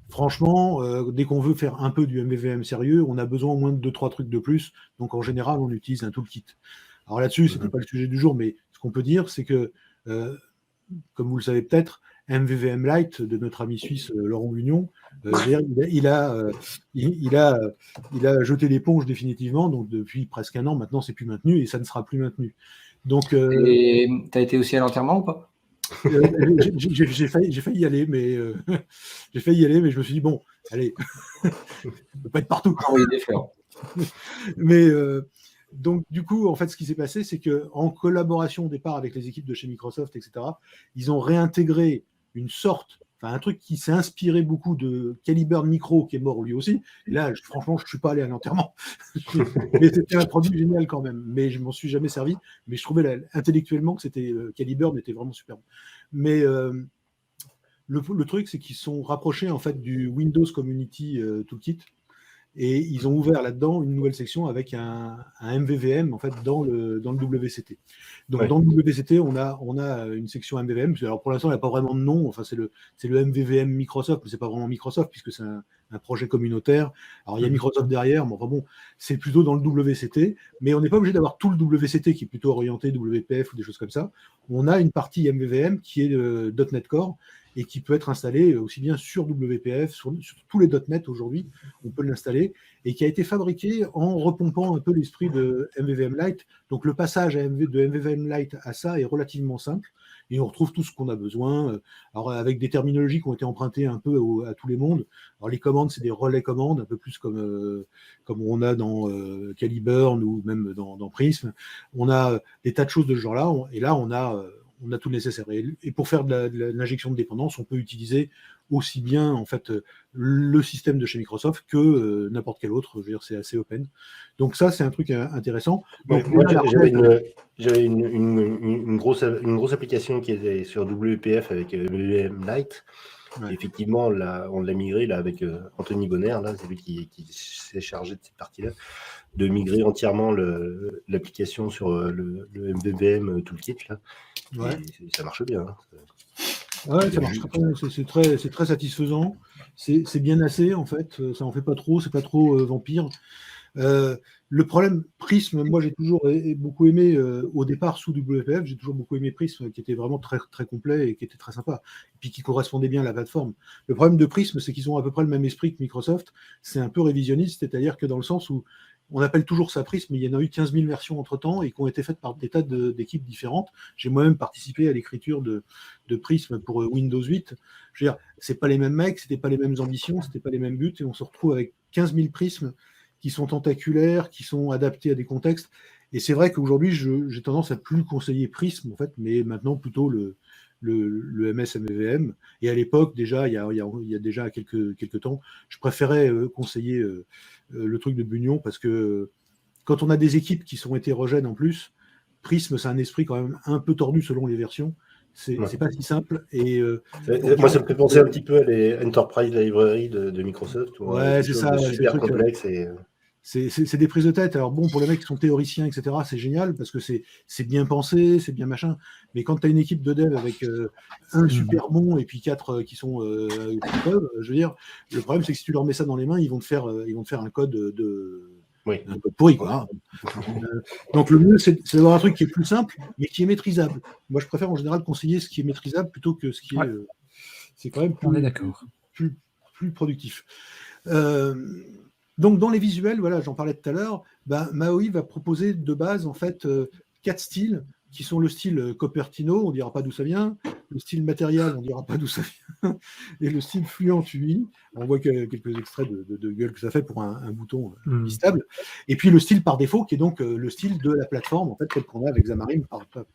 franchement, dès qu'on veut faire un peu du MVVM sérieux, on a besoin au moins de 2-3 trucs de plus. Donc, en général, on utilise un toolkit. Alors là-dessus, ce n'était pas le sujet du jour, mais ce qu'on peut dire, c'est que, comme vous le savez peut-être, MVVM Lite de notre ami suisse Laurent Bugnon, il a jeté l'éponge définitivement, donc depuis presque un an, maintenant c'est plus maintenu et ça ne sera plus maintenu. Donc, et tu as été aussi à l'enterrement ou pas? J'ai failli y aller, mais je me suis dit bon, allez, ça peut pas être partout. Envoyer des fleurs. Mais donc, du coup, en fait, ce qui s'est passé, c'est qu'en collaboration au départ avec les équipes de chez Microsoft, etc., ils ont réintégré une sorte enfin un truc qui s'est inspiré beaucoup de Caliburn Micro, qui est mort lui aussi. Et là, franchement, je ne suis pas allé à l'enterrement. Mais c'était un produit génial quand même. Mais je m'en suis jamais servi. Mais je trouvais intellectuellement que c'était Caliburn était vraiment superbe. Mais le truc, c'est qu'ils sont rapprochés en fait du Windows Community Toolkit. Et ils ont ouvert là-dedans une nouvelle section avec un MVVM en fait dans le WCT. Donc dans le WCT, on a une section MVVM. Alors pour l'instant, il n'y a pas vraiment de nom. Enfin, c'est le MVVM Microsoft, mais c'est pas vraiment Microsoft puisque c'est un projet communautaire. Alors il y a Microsoft derrière, mais enfin bon, c'est plutôt dans le WCT. Mais on n'est pas obligé d'avoir tout le WCT qui est plutôt orienté WPF ou des choses comme ça. On a une partie MVVM qui est .NET Core et qui peut être installé aussi bien sur WPF, sur tous les .NET aujourd'hui, on peut l'installer, et qui a été fabriqué en repompant un peu l'esprit de MVVM Lite. Donc le passage de MVVM Lite à ça est relativement simple, et on retrouve tout ce qu'on a besoin, alors avec des terminologies qui ont été empruntées un peu à tous les mondes. Alors les commandes, c'est des relais commandes, un peu plus comme on a dans Caliburn ou même dans Prism. On a des tas de choses de ce genre-là, et là on a tout le nécessaire. Et pour faire de l'injection de dépendance, on peut utiliser aussi bien en fait le système de chez Microsoft que n'importe quel autre. Je veux dire, c'est assez open. Donc ça, c'est un truc intéressant. Donc, moi, j'avais une grosse application qui était sur WPF avec MVVM Lite. Ouais. Effectivement, là, on l'a migré là, avec Anthony Bonner, là, c'est lui qui s'est chargé de cette partie-là, de migrer entièrement l'application sur le MVVM Toolkit. Là. Ouais. Ça marche bien. Hein. Ouais, ça marche c'est très satisfaisant. C'est bien assez, en fait. Ça en fait pas trop, c'est pas trop vampire. Le problème, Prism, moi j'ai toujours beaucoup aimé, au départ sous WPF, j'ai toujours beaucoup aimé Prism, qui était vraiment très, très complet et qui était très sympa, et puis qui correspondait bien à la plateforme. Le problème de Prism, c'est qu'ils ont à peu près le même esprit que Microsoft, c'est un peu révisionniste, c'est-à-dire que dans le sens où on appelle toujours ça Prism, mais il y en a eu 15 000 versions entre-temps et qui ont été faites par des tas d'équipes différentes. J'ai moi-même participé à l'écriture de Prism pour Windows 8. Je veux dire, c'est pas les mêmes mecs, c'était pas les mêmes ambitions, c'était pas les mêmes buts, et on se retrouve avec 15 000 Prism qui sont tentaculaires, qui sont adaptés à des contextes. Et c'est vrai qu'aujourd'hui, j'ai tendance à plus conseiller Prism, en fait, mais maintenant plutôt le MS MVVM. Et à l'époque, déjà, il y a déjà quelques temps, je préférais conseiller le truc de Bugnon, parce que quand on a des équipes qui sont hétérogènes en plus, Prism, c'est un esprit quand même un peu tordu selon les versions. C'est pas si simple. Et, moi, ça me fait penser un petit peu à les Enterprise Library de Microsoft. Où ouais, c'est ça. Super complexe. C'est des prises de tête. Alors bon, pour les mecs qui sont théoriciens, etc., c'est génial parce que c'est bien pensé, c'est bien machin. Mais quand tu as une équipe de dev avec un super bon et puis 4 qui sont je veux dire, le problème c'est que si tu leur mets ça dans les mains, ils vont te faire un code un code pourri, quoi. Donc le mieux, c'est d'avoir un truc qui est plus simple, mais qui est maîtrisable. Moi, je préfère en général conseiller ce qui est maîtrisable plutôt que ce qui est. C'est quand même plus productif. Donc, dans les visuels, voilà, j'en parlais tout à l'heure, Maui va proposer de base, en fait, 4 styles qui sont le style Cupertino, on ne dira pas d'où ça vient, le style Material, on ne dira pas d'où ça vient, et le style Fluent UI, on voit quelques extraits de gueule que ça fait pour un bouton stable, et puis le style par défaut, qui est donc le style de la plateforme, en fait, tel qu'on a avec Xamarin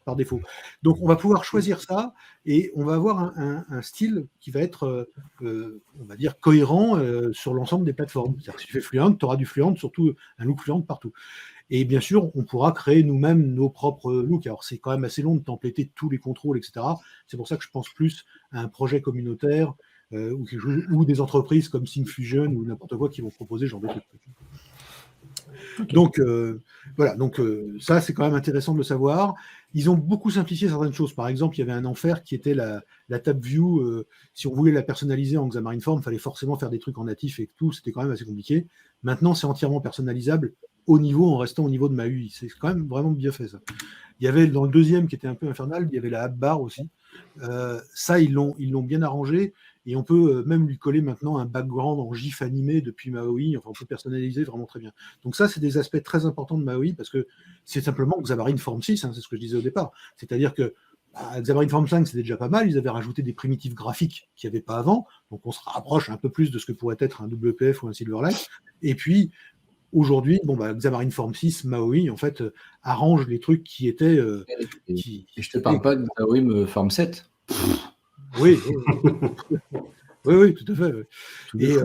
par défaut. Donc, on va pouvoir choisir ça, et on va avoir un style qui va être, on va dire, cohérent sur l'ensemble des plateformes. C'est-à-dire que si tu fais Fluent, tu auras du Fluent, surtout un look Fluent partout. Et bien sûr, on pourra créer nous-mêmes nos propres looks. Alors, c'est quand même assez long de templéter tous les contrôles, etc. C'est pour ça que je pense plus à un projet communautaire ou des entreprises comme Syncfusion ou n'importe quoi qui vont proposer ce genre de trucs. Okay. Donc, voilà. Donc, ça, c'est quand même intéressant de le savoir. Ils ont beaucoup simplifié certaines choses. Par exemple, il y avait un enfer qui était la tab view. Si on voulait la personnaliser en Xamarin Form, il fallait forcément faire des trucs en natif et tout. C'était quand même assez compliqué. Maintenant, c'est entièrement personnalisable en restant au niveau de ma UI. C'est quand même vraiment bien fait, ça. Il y avait dans le deuxième qui était un peu infernal, il y avait la app bar aussi. Ça, ils l'ont bien arrangé et on peut même lui coller maintenant un background en GIF animé depuis Maui. Enfin, on peut personnaliser vraiment très bien. Donc ça, c'est des aspects très importants de Maui parce que c'est simplement Xamarin Form 6, hein, c'est ce que je disais au départ. C'est-à-dire que Xamarin Form 5, c'était déjà pas mal. Ils avaient rajouté des primitives graphiques qu'il n'y avait pas avant. Donc on se rapproche un peu plus de ce que pourrait être un WPF ou un Silverlight. Et puis, aujourd'hui, Xamarin Form 6, Maui, en fait, arrange les trucs qui étaient... Et je te parle pas de Maui Form 7. Oui, oui, tout à fait. Oui. Et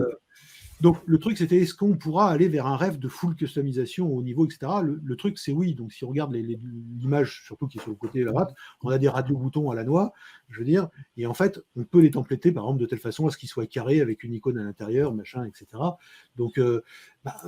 donc, le truc, c'était est-ce qu'on pourra aller vers un rêve de full customisation au niveau, etc. Le truc, c'est oui. Donc, si on regarde l'image, surtout qui est sur le côté de la droite, on a des radio-boutons à la noix, je veux dire, et en fait, on peut les templater, par exemple, de telle façon à ce qu'ils soient carrés avec une icône à l'intérieur, machin, etc. Donc,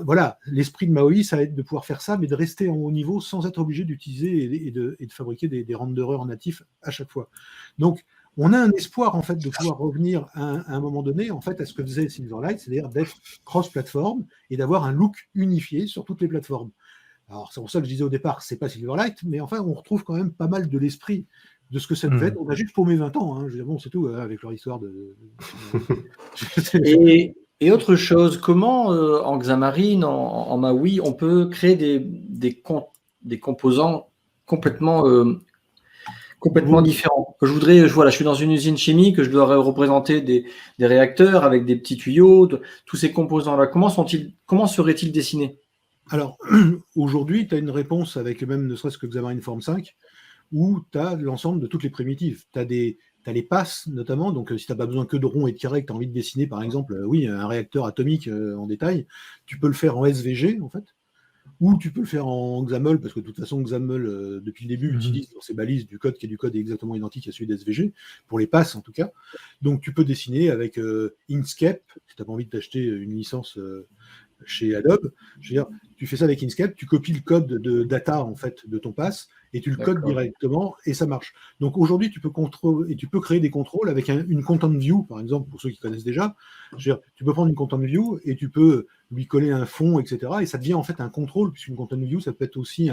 voilà, l'esprit de Maui, ça va être de pouvoir faire ça, mais de rester en haut niveau sans être obligé d'utiliser et de fabriquer des renderers natifs à chaque fois. Donc, on a un espoir en fait de pouvoir revenir à un moment donné en fait à ce que faisait Silverlight, c'est-à-dire d'être cross-platform et d'avoir un look unifié sur toutes les plateformes. Alors c'est pour ça que je disais au départ, c'est pas Silverlight, mais enfin on retrouve quand même pas mal de l'esprit de ce que ça devait être. On a juste paumé 20 ans, hein. Je veux dire, bon, c'est tout avec leur histoire de. Et autre chose, comment en Xamarin, en Maui, on peut créer des composants complètement différents. Je suis dans une usine chimique, je dois représenter des réacteurs avec des petits tuyaux, tous ces composants-là. Comment seraient-ils dessinés? Alors, aujourd'hui, tu as une réponse avec même ne serait-ce que Xamarin Form 5, où tu as l'ensemble de toutes les primitives. Tu as les passes, notamment. Donc, si tu n'as pas besoin que de ronds et de carrés, que tu as envie de dessiner, par exemple, un réacteur atomique en détail, tu peux le faire en SVG, en fait. Ou tu peux le faire en XAML, parce que de toute façon, XAML, depuis le début, utilise dans ses balises du code qui est du code exactement identique à celui d'SVG, pour les passes en tout cas. Donc tu peux dessiner avec Inkscape, si tu n'as pas envie de t'acheter une licence chez Adobe. Je veux dire, tu fais ça avec Inkscape, tu copies le code de data en fait de ton pass et tu le codes directement et ça marche. Donc aujourd'hui, tu peux créer des contrôles avec une content view, par exemple, pour ceux qui connaissent déjà. Je veux dire, tu peux prendre une content view et tu peux lui coller un fond, etc. Et ça devient en fait un contrôle, puisqu'une content view, ça peut être aussi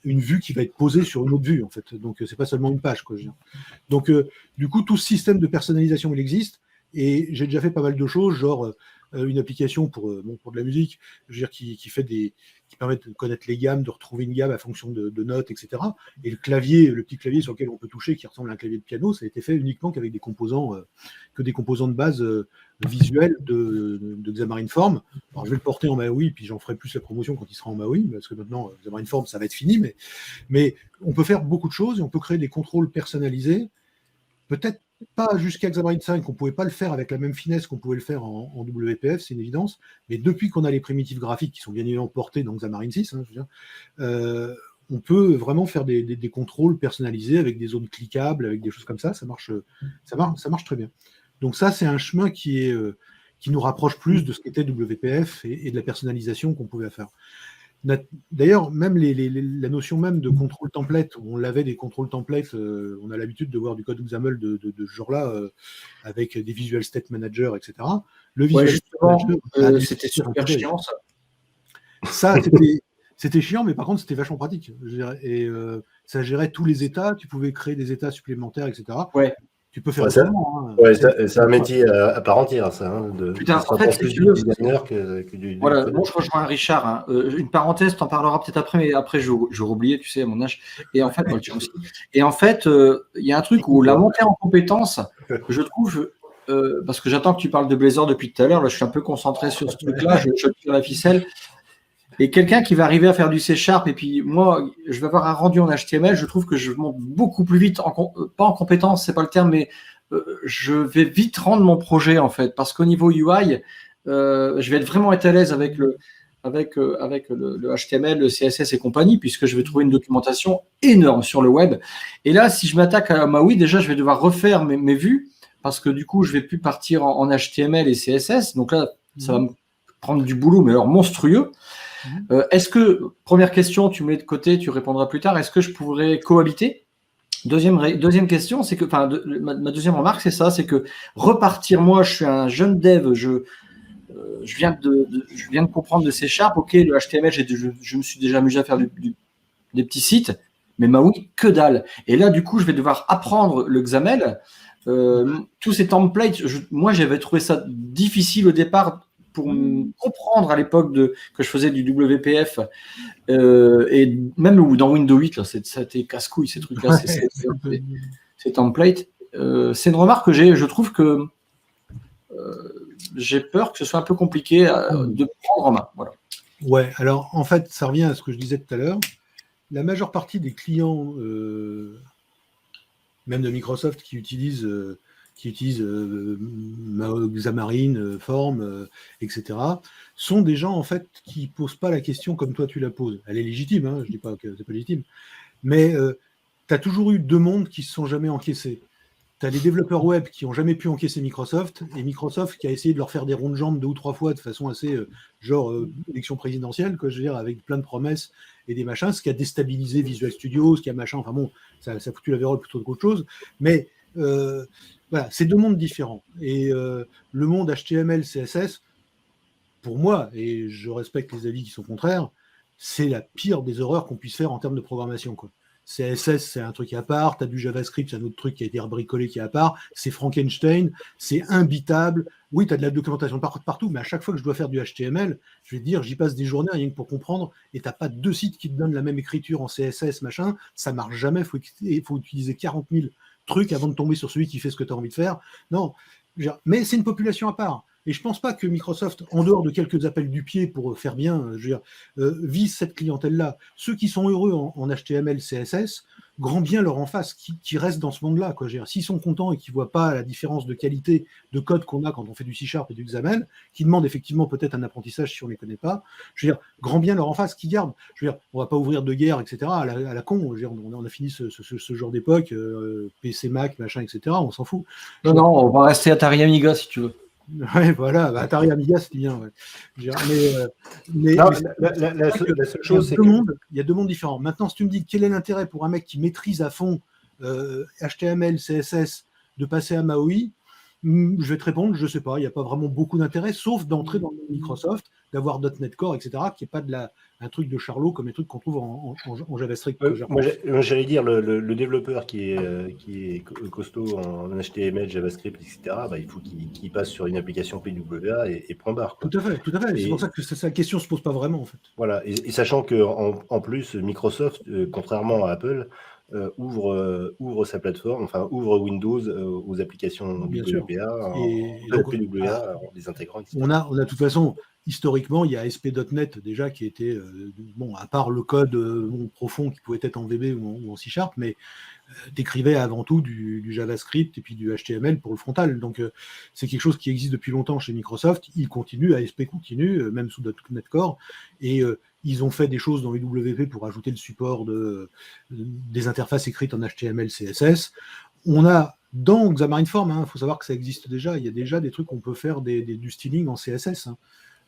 une vue qui va être posée sur une autre vue, en fait. Donc c'est pas seulement une page, quoi. Je veux dire. Donc du coup, tout ce système de personnalisation, il existe. Et j'ai déjà fait pas mal de choses, genre une application pour de la musique, je veux dire, qui permet de connaître les gammes, de retrouver une gamme à fonction de notes, etc. Et le petit clavier sur lequel on peut toucher, qui ressemble à un clavier de piano, ça a été fait uniquement qu'avec des composants de base visuels de Xamarin Form. Alors je vais le porter en Maui, puis j'en ferai plus la promotion quand il sera en Maui, parce que maintenant Xamarin Form, ça va être fini, mais on peut faire beaucoup de choses et on peut créer des contrôles personnalisés. Peut-être pas jusqu'à Xamarin 5, on ne pouvait pas le faire avec la même finesse qu'on pouvait le faire en WPF, c'est une évidence, mais depuis qu'on a les primitives graphiques qui sont bien évidemment portées dans Xamarin 6, je veux dire, on peut vraiment faire des contrôles personnalisés avec des zones cliquables, avec des choses comme ça, ça marche très bien. Donc ça, c'est un chemin qui nous rapproche plus de ce qu'était WPF et de la personnalisation qu'on pouvait faire. D'ailleurs, même la notion même de contrôle template, on l'avait des contrôles templates, on a l'habitude de voir du code XAML de ce genre-là, avec des Visual State Manager, etc. Le Visual State Manager, c'était super chiant, ça. Ça, c'était chiant, mais par contre, c'était vachement pratique. Et ça gérait tous les états, tu pouvais créer des états supplémentaires, etc. Ouais. Tu peux faire autrement. C'est un métier à part entière, ça. Putain, en fait, plus du designer que du voilà, bon, je rejoins Richard. Hein. Une parenthèse, t'en parleras peut-être après, mais après, j'aurais oublié, tu sais, à mon âge. Et en fait, il y a un truc où la montée en compétences, je trouve, parce que j'attends que tu parles de Blazor depuis tout à l'heure, là, je suis un peu concentré sur ce truc-là, je tire la ficelle. Et quelqu'un qui va arriver à faire du C# et puis moi, je vais avoir un rendu en HTML, je trouve que je monte beaucoup plus vite, pas en compétence, c'est pas le terme, mais je vais vite rendre mon projet en fait, parce qu'au niveau UI, je vais vraiment être à l'aise avec le HTML, le CSS et compagnie, puisque je vais trouver une documentation énorme sur le web. Et là, si je m'attaque à Maui, déjà, je vais devoir refaire mes vues, parce que du coup, je vais plus partir en HTML et CSS. Donc là, ça va me prendre du boulot, mais alors monstrueux. Est-ce que, première question, tu mets de côté, tu répondras plus tard, est-ce que je pourrais cohabiter? Deuxième question, c'est que, ma deuxième remarque, c'est ça, c'est que repartir, moi, je suis un jeune dev, je viens de comprendre de C#, ok, le HTML, je me suis déjà amusé à faire des petits sites, mais Maui, que dalle. Et là, du coup, je vais devoir apprendre le XAML. Tous ces templates, moi, j'avais trouvé ça difficile au départ pour comprendre à l'époque que je faisais du WPF et même dans Windows 8, là, c'était casse-couille ces trucs-là, ces templates. C'est une remarque que j'ai. Je trouve que j'ai peur que ce soit un peu compliqué de prendre en main. Voilà. Ouais, alors en fait, ça revient à ce que je disais tout à l'heure. La majeure partie des clients même de Microsoft qui utilisent Xamarin, Form, etc., sont des gens en fait qui posent pas la question comme toi tu la poses. Elle est légitime, hein, je dis pas que c'est pas légitime, mais tu as toujours eu deux mondes qui se sont jamais encaissés. Tu as les développeurs web qui n'ont jamais pu encaisser Microsoft, et Microsoft qui a essayé de leur faire des ronds de jambes 2 ou 3 fois de façon assez élection présidentielle, quoi, je veux dire, avec plein de promesses et des machins, ce qui a déstabilisé Visual Studio, ce qui a machin, enfin bon, ça a foutu la vérole plutôt qu'autre chose, mais voilà, c'est deux mondes différents. Et le monde HTML, CSS, pour moi, et je respecte les avis qui sont contraires, c'est la pire des horreurs qu'on puisse faire en termes de programmation, quoi. CSS, c'est un truc à part, tu as du JavaScript, c'est un autre truc qui a été rebricolé qui est à part, c'est Frankenstein, c'est imbitable. Oui, tu as de la documentation partout, mais à chaque fois que je dois faire du HTML, je vais te dire, j'y passe des journées rien que pour comprendre, et tu n'as pas deux sites qui te donnent la même écriture en CSS, machin, ça marche jamais, il faut utiliser 40 000 trucs avant de tomber sur celui qui fait ce que tu as envie de faire. Non, mais c'est une population à part. Et je ne pense pas que Microsoft, en dehors de quelques appels du pied pour faire bien, vise cette clientèle-là. Ceux qui sont heureux en HTML, CSS, grand bien leur en face, qui restent dans ce monde-là, quoi. S'ils sont contents et qu'ils ne voient pas la différence de qualité de code qu'on a quand on fait du C# et du XAML, qui demandent effectivement peut-être un apprentissage si on ne les connaît pas, grand bien leur en face, qui gardent. On ne va pas ouvrir de guerre, etc., à la con. On a fini ce genre d'époque, PC, Mac, machin, etc., on s'en fout. Non, on va rester Atari Amiga si tu veux. Ouais, voilà, Atari Amiga, c'était bien. Ouais. La seule chose, c'est il y a deux mondes différents. Maintenant, si tu me dis quel est l'intérêt pour un mec qui maîtrise à fond HTML, CSS, de passer à MAUI, je vais te répondre, je ne sais pas, il n'y a pas vraiment beaucoup d'intérêt, sauf d'entrer dans Microsoft, d'avoir .NET Core, etc., qui n'est pas un truc de charlot comme les trucs qu'on trouve en JavaScript. Moi, j'allais dire, le développeur qui est costaud en HTML, JavaScript, etc., il faut qu'il passe sur une application PWA et point barre, quoi. Tout à fait. C'est pour ça que sa question ne se pose pas vraiment, en fait. Voilà, et sachant qu'en plus, Microsoft, contrairement à Apple, ouvre sa plateforme, enfin ouvre Windows aux applications PWA, PWA, en les intégrant, etc. On a de toute façon, historiquement, il y a ASP.NET déjà qui était, à part le code profond qui pouvait être en VB ou en C#, mais décrivait avant tout du JavaScript et puis du HTML pour le frontal. Donc, c'est quelque chose qui existe depuis longtemps chez Microsoft. Il continue, ASP continue, même sous .NET Core. Et ils ont fait des choses dans UWP pour ajouter le support des interfaces écrites en HTML, CSS. On a dans Xamarin Form, faut savoir que ça existe déjà. Il y a déjà des trucs qu'on peut faire du styling en CSS.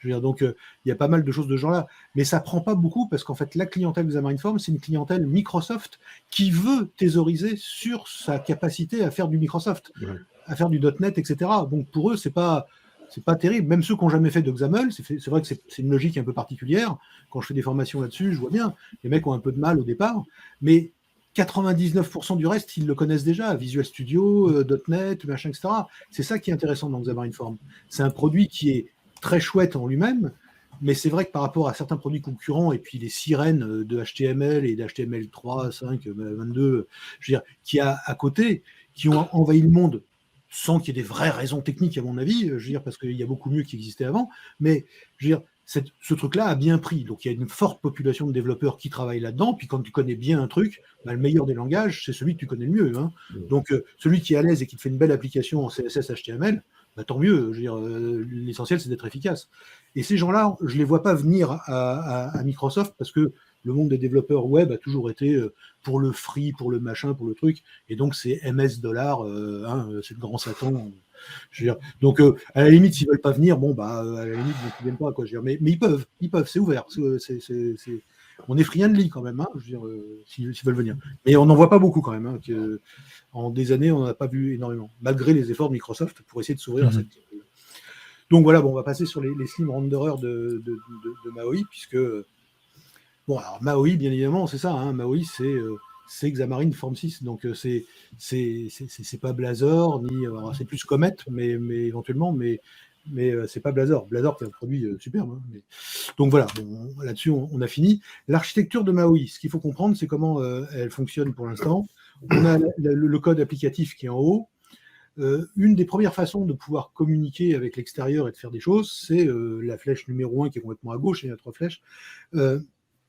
Donc, il y a pas mal de choses de ce genre-là. Mais ça ne prend pas beaucoup parce qu'en fait, la clientèle Xamarin Form, c'est une clientèle Microsoft qui veut thésauriser sur sa capacité à faire du Microsoft, à faire du .NET, etc. Donc, pour eux, c'est pas terrible. Même ceux qui n'ont jamais fait de XAML, c'est vrai que c'est une logique un peu particulière. Quand je fais des formations là-dessus, je vois bien. Les mecs ont un peu de mal au départ. Mais 99% du reste, ils le connaissent déjà. Visual Studio, .NET, machin, etc. C'est ça qui est intéressant dans Xamarin Form. C'est un produit qui est très chouette en lui-même, mais c'est vrai que par rapport à certains produits concurrents et puis les sirènes de HTML et d'HTML3, 5, 22, qui a à côté, qui ont envahi le monde sans qu'il y ait des vraies raisons techniques à mon avis, parce qu'il y a beaucoup mieux qui existait avant, mais ce truc-là a bien pris. Donc il y a une forte population de développeurs qui travaillent là-dedans, puis quand tu connais bien un truc, le meilleur des langages, c'est celui que tu connais le mieux. Donc celui qui est à l'aise et qui te fait une belle application en CSS, HTML, tant mieux. L'essentiel, c'est d'être efficace. Et ces gens-là, je ne les vois pas venir à Microsoft parce que le monde des développeurs web a toujours été pour le free, pour le machin, pour le truc. Et donc, c'est MS dollars, c'est le grand Satan. Donc, à la limite, s'ils ne veulent pas venir, à la limite, ils ne viennent pas. Mais ils peuvent, c'est ouvert. On est friendly quand même, s'ils veulent venir. Mais on n'en voit pas beaucoup quand même. En des années, on n'en a pas vu énormément, malgré les efforts de Microsoft pour essayer de s'ouvrir à cette. Donc voilà, on va passer sur les slim renderers de MAUI, puisque alors MAUI, bien évidemment, c'est ça. MAUI, c'est Xamarin Form 6, donc c'est pas Blazor ni c'est plus Comet, mais éventuellement, mais c'est pas Blazor. Blazor, c'est un produit superbe. Donc voilà, là-dessus, on a fini. L'architecture de MAUI, ce qu'il faut comprendre, c'est comment elle fonctionne pour l'instant. On a le code applicatif qui est en haut. Une des premières façons de pouvoir communiquer avec l'extérieur et de faire des choses, c'est la flèche numéro 1 qui est complètement à gauche, il y a 3 flèches.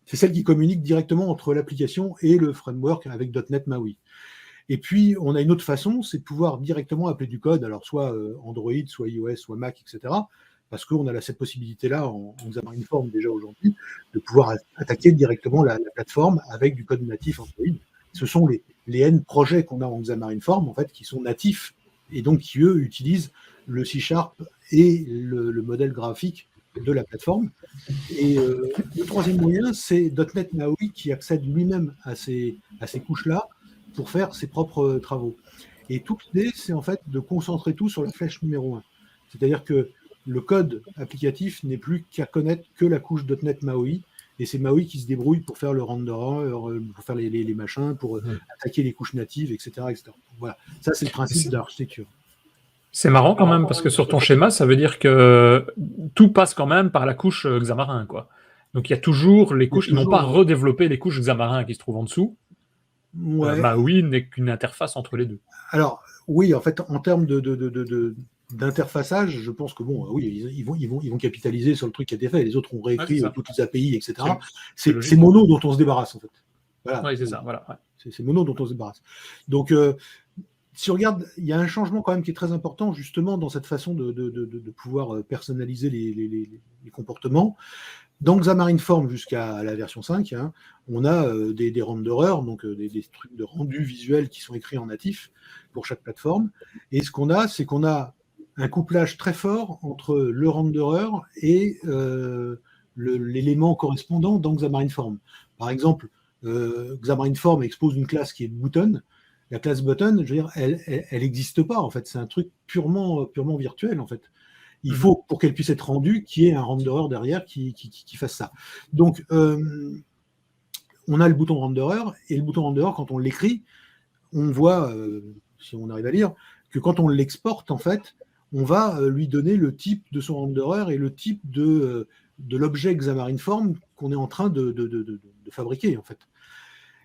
C'est celle qui communique directement entre l'application et le framework avec .NET MAUI. Et puis, on a une autre façon, c'est de pouvoir directement appeler du code, alors soit Android, soit iOS, soit Mac, etc. Parce qu'on a cette possibilité-là en Xamarin Form déjà aujourd'hui, de pouvoir attaquer directement la plateforme avec du code natif Android. Ce sont les N projets qu'on a en Xamarin Form, en fait, qui sont natifs et donc qui, eux, utilisent le C# et le modèle graphique de la plateforme. Et le troisième moyen, c'est .NET MAUI qui accède lui-même à ces couches-là pour faire ses propres travaux. Et toute l'idée, c'est en fait de concentrer tout sur la flèche numéro 1. C'est-à-dire que le code applicatif n'est plus qu'à connaître que la couche .NET MAUI, et c'est MAUI qui se débrouille pour faire le renderer, pour faire les machins, pour attaquer les couches natives, etc. etc. Voilà, ça c'est le principe de l'architecture. C'est marrant quand même, parce que sur ton schéma, ça veut dire que tout passe quand même par la couche Xamarin, quoi. Donc il y a toujours les couches, ils n'ont pas redéveloppé les couches Xamarin qui se trouvent en dessous. Ouais. MAUI n'est qu'une interface entre les deux. Alors, oui, en fait, en termes d'interfaçage, je pense que bon, oui, ils vont capitaliser sur le truc qui a été fait. Les autres ont réécrit toutes les API, etc. C'est Mono dont on se débarrasse, en fait. Voilà. Oui, c'est ça, voilà. Ouais. C'est Mono dont on se débarrasse. Donc, si on regarde, il y a un changement quand même qui est très important, justement, dans cette façon de pouvoir personnaliser les comportements. Dans Xamarin Form jusqu'à la version 5, on a des renderers, donc des trucs de rendu visuel qui sont écrits en natif pour chaque plateforme. Et ce qu'on a, c'est qu'on a un couplage très fort entre le renderer et l'élément correspondant dans Xamarin Form. Par exemple, Xamarin Form expose une classe qui est button. La classe button, je veux dire, elle n'existe pas, en fait. C'est un truc purement virtuel, en fait. Il faut, pour qu'elle puisse être rendue, qu'il y ait un renderer derrière qui fasse ça. Donc, on a le bouton renderer, et le bouton renderer, quand on l'écrit, on voit, si on arrive à lire, que quand on l'exporte, en fait, on va lui donner le type de son renderer et le type de l'objet Xamarin Form qu'on est en train de fabriquer, en fait.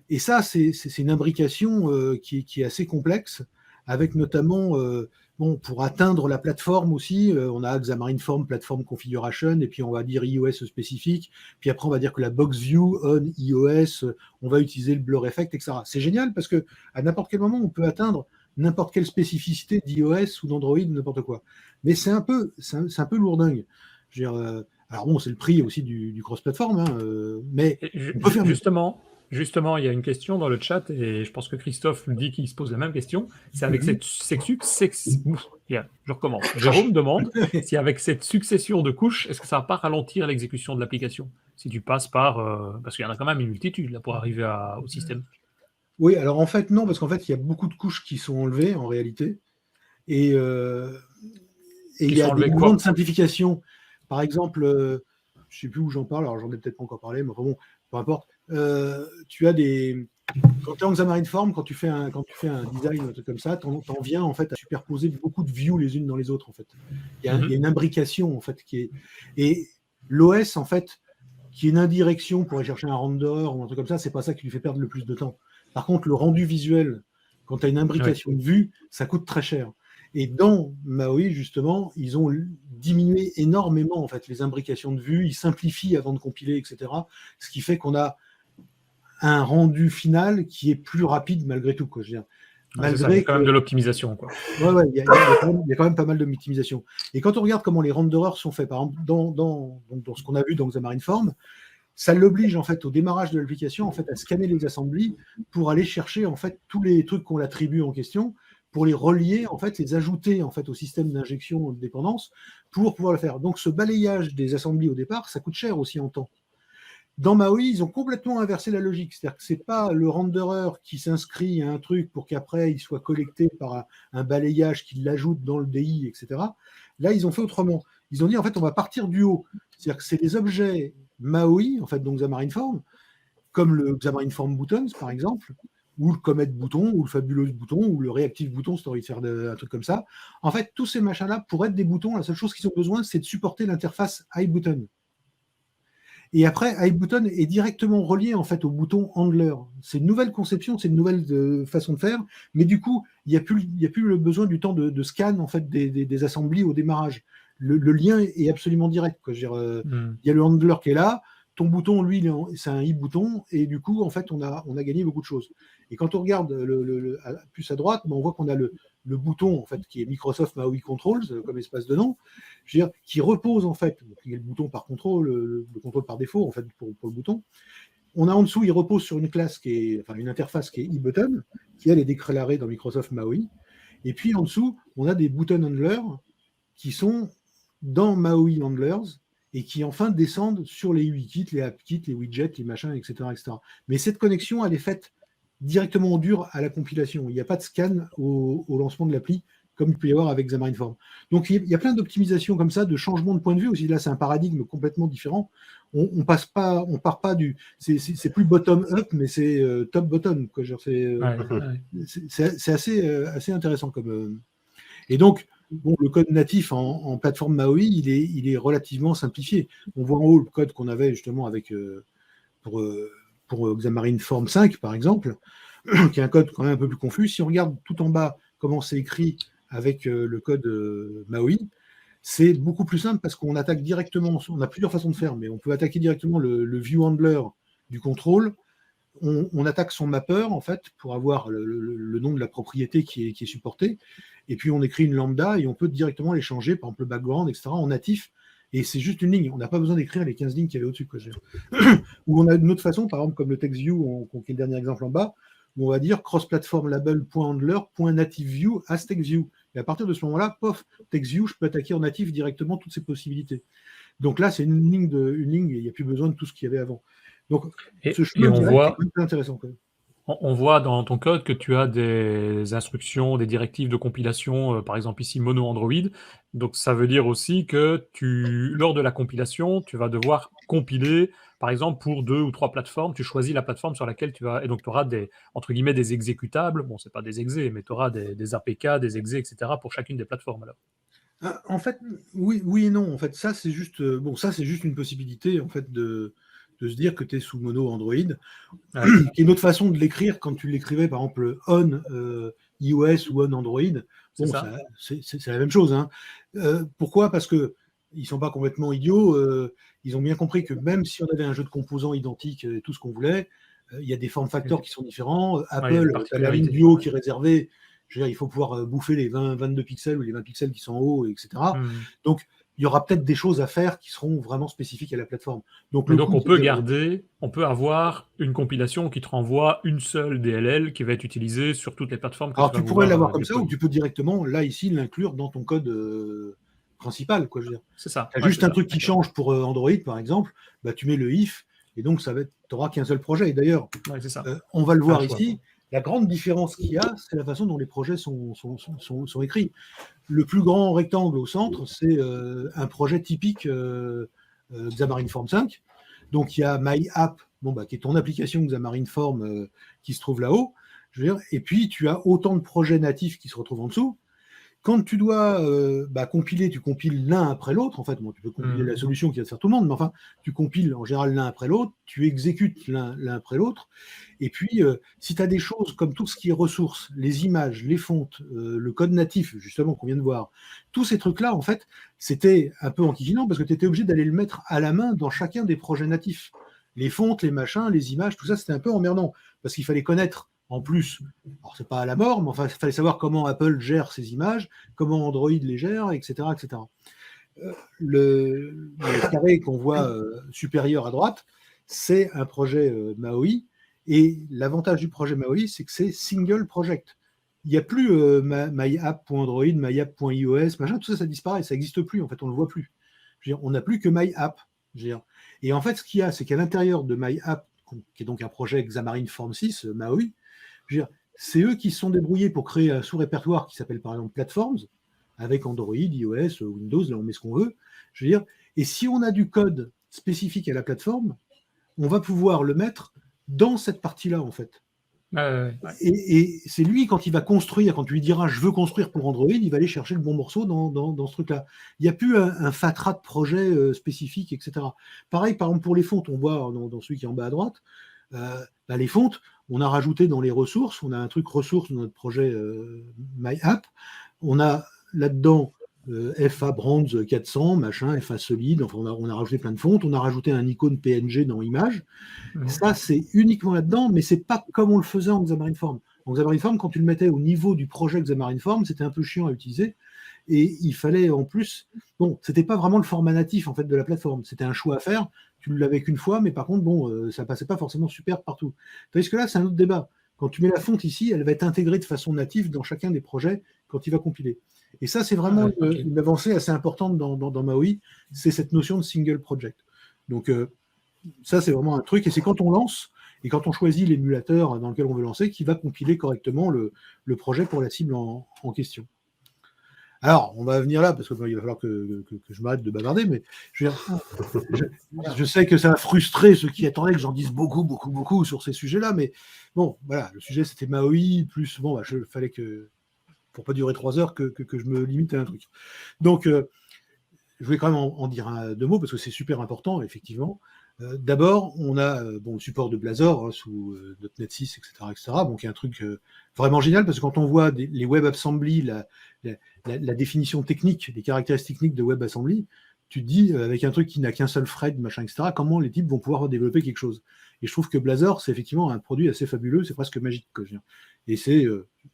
Et ça, c'est une imbrication qui est assez complexe, avec notamment... pour atteindre la plateforme aussi, on a Xamarin Form Platform Configuration, et puis on va dire iOS spécifique, puis après on va dire que la box view on iOS, on va utiliser le blur effect, etc. C'est génial parce que à n'importe quel moment, on peut atteindre n'importe quelle spécificité d'iOS ou d'Android, n'importe quoi. Mais c'est un peu lourdingue. Je veux dire, alors bon, c'est le prix aussi du cross-platform, mais on peut faire Justement, il y a une question dans le chat, et je pense que Christophe dit qu'il se pose la même question. C'est avec je recommence. Jérôme demande si avec cette succession de couches, est-ce que ça ne va pas ralentir l'exécution de l'application si tu passes par... parce qu'il y en a quand même une multitude là, pour arriver au système. Oui, alors en fait, non, parce qu'en fait, il y a beaucoup de couches qui sont enlevées en réalité. Et il y a des mouvements de simplification. Par exemple, je ne sais plus où j'en parle, alors j'en ai peut-être pas encore parlé, mais enfin bon, peu importe. Tu as quand tu es en Xamarin Form, quand tu fais un design, un truc comme ça, t'en viens en fait à superposer beaucoup de views les unes dans les autres en fait. Il y a une imbrication en fait et l'OS en fait qui est une indirection pour aller chercher un renderer ou un truc comme ça, c'est pas ça qui lui fait perdre le plus de temps. Par contre, le rendu visuel, quand tu as une imbrication de vues, ça coûte très cher. Et dans MAUI, justement, ils ont diminué énormément en fait les imbrications de vues, ils simplifient avant de compiler, etc. Ce qui fait qu'on a un rendu final qui est plus rapide malgré tout, quoi. Je veux dire, malgré il y a quand même de l'optimisation, quoi. Ouais, il y a quand même pas mal d'optimisation. Et quand on regarde comment les renderers sont faits, par exemple, dans ce qu'on a vu dans Xamarin Form, ça l'oblige en fait au démarrage de l'application en fait à scanner les assemblées pour aller chercher en fait tous les trucs qu'on l'attribue en question, pour les relier en fait, les ajouter en fait au système d'injection de dépendance pour pouvoir le faire. Donc ce balayage des assemblées au départ, ça coûte cher aussi en temps. Dans MAUI, ils ont complètement inversé la logique. C'est-à-dire que ce n'est pas le renderer qui s'inscrit à un truc pour qu'après il soit collecté par un balayage qui l'ajoute dans le DI, etc. Là, ils ont fait autrement. Ils ont dit, en fait, on va partir du haut. C'est-à-dire que c'est des objets MAUI, en fait, donc Xamarin Form, comme le Xamarin Form Buttons, par exemple, ou le Comet Bouton, ou le Fabulous Bouton, ou le Reactive Bouton, si tu as envie de faire un truc comme ça. En fait, tous ces machins-là, pour être des boutons, la seule chose qu'ils ont besoin, c'est de supporter l'interface iButton. Et après, iButton est directement relié en fait au bouton Handler. C'est une nouvelle conception, c'est une nouvelle façon de faire, mais du coup, il n'y a plus le besoin du temps de scan en fait des assemblées au démarrage. Le lien est absolument direct, quoi. Je veux dire, il y a le handler qui est là, ton bouton, lui, c'est un i-bouton, et du coup, en fait, on a gagné beaucoup de choses. Et quand on regarde plus à droite, on voit qu'on a le bouton, en fait, qui est Microsoft MAUI Controls, comme espace de nom, je veux dire, qui repose, en fait, qui est le bouton par contrôle, le contrôle par défaut, en fait, pour le bouton. On a en dessous, il repose sur une classe une interface qui est e-button, qui elle est déclarée dans Microsoft MAUI. Et puis en dessous, on a des button handlers qui sont dans MAUI handlers et qui enfin descendent sur les UIKit, les AppKit, les widgets, les machins, etc., etc. Mais cette connexion, elle est faite directement en dur à la compilation. Il n'y a pas de scan au lancement de l'appli, comme il peut y avoir avec Xamarin Form. Donc il y a plein d'optimisations comme ça, de changements de point de vue aussi. Là, c'est un paradigme complètement différent. On part pas du. C'est plus bottom-up, mais c'est top-bottom. C'est assez intéressant comme. Et donc, bon, le code natif en plateforme MAUI, il est relativement simplifié. On voit en haut le code qu'on avait justement avec pour Xamarin Form 5, par exemple, qui est un code quand même un peu plus confus. Si on regarde tout en bas comment c'est écrit avec le code MAUI, c'est beaucoup plus simple parce qu'on attaque directement, on a plusieurs façons de faire, mais on peut attaquer directement le view handler du contrôle. On attaque son mapper, en fait, pour avoir le nom de la propriété qui est supportée. Et puis, on écrit une lambda et on peut directement les changer, par exemple, le background, etc., en natif. Et c'est juste une ligne. On n'a pas besoin d'écrire les 15 lignes qu'il y avait au-dessus. Ou on a une autre façon, par exemple, comme le TextView, qui est le dernier exemple en bas, où on va dire cross-platform label.handler.nativeView as TextView. Et à partir de ce moment-là, pof, TextView, je peux attaquer en natif directement toutes ces possibilités. Donc là, c'est une ligne, il n'y a plus besoin de tout ce qu'il y avait avant. Donc, ce chemin est intéressant quand même. On voit dans ton code que tu as des instructions, des directives de compilation, par exemple ici mono Android. Donc ça veut dire aussi que lors de la compilation, tu vas devoir compiler, par exemple, pour 2 ou 3 plateformes. Tu choisis la plateforme sur laquelle tu vas. Et donc tu auras entre guillemets, des exécutables. Bon, c'est pas des exés, mais tu auras des APK, des exés, etc. pour chacune des plateformes. Alors. En fait, oui et non. En fait, ça c'est juste une possibilité en fait de se dire que tu es sous mono Android. Ouais. Et une autre façon de l'écrire, quand tu l'écrivais par exemple on iOS ou on Android, bon, c'est la même chose. Hein. Pourquoi ? Parce qu'ils ne sont pas complètement idiots. Ils ont bien compris que même si on avait un jeu de composants identiques et tout ce qu'on voulait, il y a des form factors qui sont différents. Apple, tu as la ligne du haut qui est réservée. Je veux dire, il faut pouvoir bouffer les 22 pixels ou les 20 pixels qui sont en haut, etc. Donc, il y aura peut-être des choses à faire qui seront vraiment spécifiques à la plateforme. Donc on peut avoir une compilation qui te renvoie une seule DLL qui va être utilisée sur toutes les plateformes. Alors tu pourrais l'avoir comme ça, ou tu peux directement, là, ici, l'inclure dans ton code principal. Quoi, je veux dire. C'est ça. Tu as juste un truc qui change pour Android, par exemple, bah, tu mets le if, et donc tu n'auras qu'un seul projet. Et d'ailleurs, on va le voir ici. La grande différence qu'il y a, c'est la façon dont les projets sont écrits. Le plus grand rectangle au centre, c'est un projet typique Xamarin Form 5. Donc, il y a MyApp, qui est ton application Xamarin Form qui se trouve là-haut. Et puis, tu as autant de projets natifs qui se retrouvent en dessous. Quand tu dois compiler, tu compiles l'un après l'autre. En fait, tu peux compiler la solution qui va faire tout le monde, mais enfin, tu compiles en général l'un après l'autre, tu exécutes l'un après l'autre. Et puis, si tu as des choses comme tout ce qui est ressources, les images, les fontes, le code natif, justement, qu'on vient de voir, tous ces trucs-là, en fait, c'était un peu enquiquinant parce que tu étais obligé d'aller le mettre à la main dans chacun des projets natifs. Les fontes, les machins, les images, tout ça, c'était un peu emmerdant parce qu'il fallait connaître. En plus, alors c'est pas à la mort, mais enfin, il fallait savoir comment Apple gère ses images, comment Android les gère, etc. etc. Le carré qu'on voit supérieur à droite, c'est un projet MAUI, et l'avantage du projet MAUI, c'est que c'est single project. Il n'y a plus myapp.android, myapp.ios, machin, tout ça, ça disparaît, ça n'existe plus, en fait, on ne le voit plus. Je veux dire, on n'a plus que myapp. Et en fait, ce qu'il y a, c'est qu'à l'intérieur de myapp, qui est donc un projet Xamarin Form 6, MAUI, c'est eux qui se sont débrouillés pour créer un sous-répertoire qui s'appelle par exemple Platforms, avec Android, iOS, Windows, là on met ce qu'on veut. Et si on a du code spécifique à la plateforme, on va pouvoir le mettre dans cette partie-là, en fait. Et c'est lui, quand il va construire, quand tu lui diras je veux construire pour Android, il va aller chercher le bon morceau dans ce truc-là. Il n'y a plus un fatras de projets spécifiques, etc. Pareil, par exemple, pour les fontes, on voit dans celui qui est en bas à droite, les fontes, on a rajouté dans les ressources, on a un truc ressources dans notre projet MyApp, on a là-dedans FA Brands 400, machin, FA Solid, enfin on a rajouté plein de fontes, on a rajouté un icône PNG dans Image. Ça, c'est uniquement là-dedans, mais c'est pas comme on le faisait en Xamarin.Form. En Xamarin.Form, quand tu le mettais au niveau du projet Xamarin.Form, c'était un peu chiant à utiliser, et il fallait en plus, bon, c'était pas vraiment le format natif en fait de la plateforme, c'était un choix à faire, tu ne l'avais qu'une fois, mais par contre, bon, ça passait pas forcément super partout. Tandis que là, c'est un autre débat. Quand tu mets la fonte ici, elle va être intégrée de façon native dans chacun des projets quand il va compiler. Et ça, c'est vraiment une avancée assez importante dans Maui, c'est cette notion de single project. Donc, ça, c'est vraiment un truc, et c'est quand on lance, et quand on choisit l'émulateur dans lequel on veut lancer, qui va compiler correctement le projet pour la cible en question. Alors, on va venir là, parce qu'il va falloir que je m'arrête de bavarder, mais je sais que ça va frustrer ceux qui attendaient que j'en dise beaucoup sur ces sujets-là, mais bon, voilà, le sujet c'était Maui, plus, bon, il fallait que, pour pas durer 3 heures, que je me limite à un truc. Donc, je voulais quand même en dire 2 mots, parce que c'est super important, effectivement. D'abord, on a le support de Blazor sous .NET 6, etc., bon, qui est un truc vraiment génial, parce que quand on voit les WebAssembly, la définition technique, les caractéristiques techniques de WebAssembly, tu te dis, avec un truc qui n'a qu'un seul thread, machin, etc., comment les types vont pouvoir développer quelque chose. Et je trouve que Blazor, c'est effectivement un produit assez fabuleux, c'est presque magique, quoi, je veux dire. Et c'est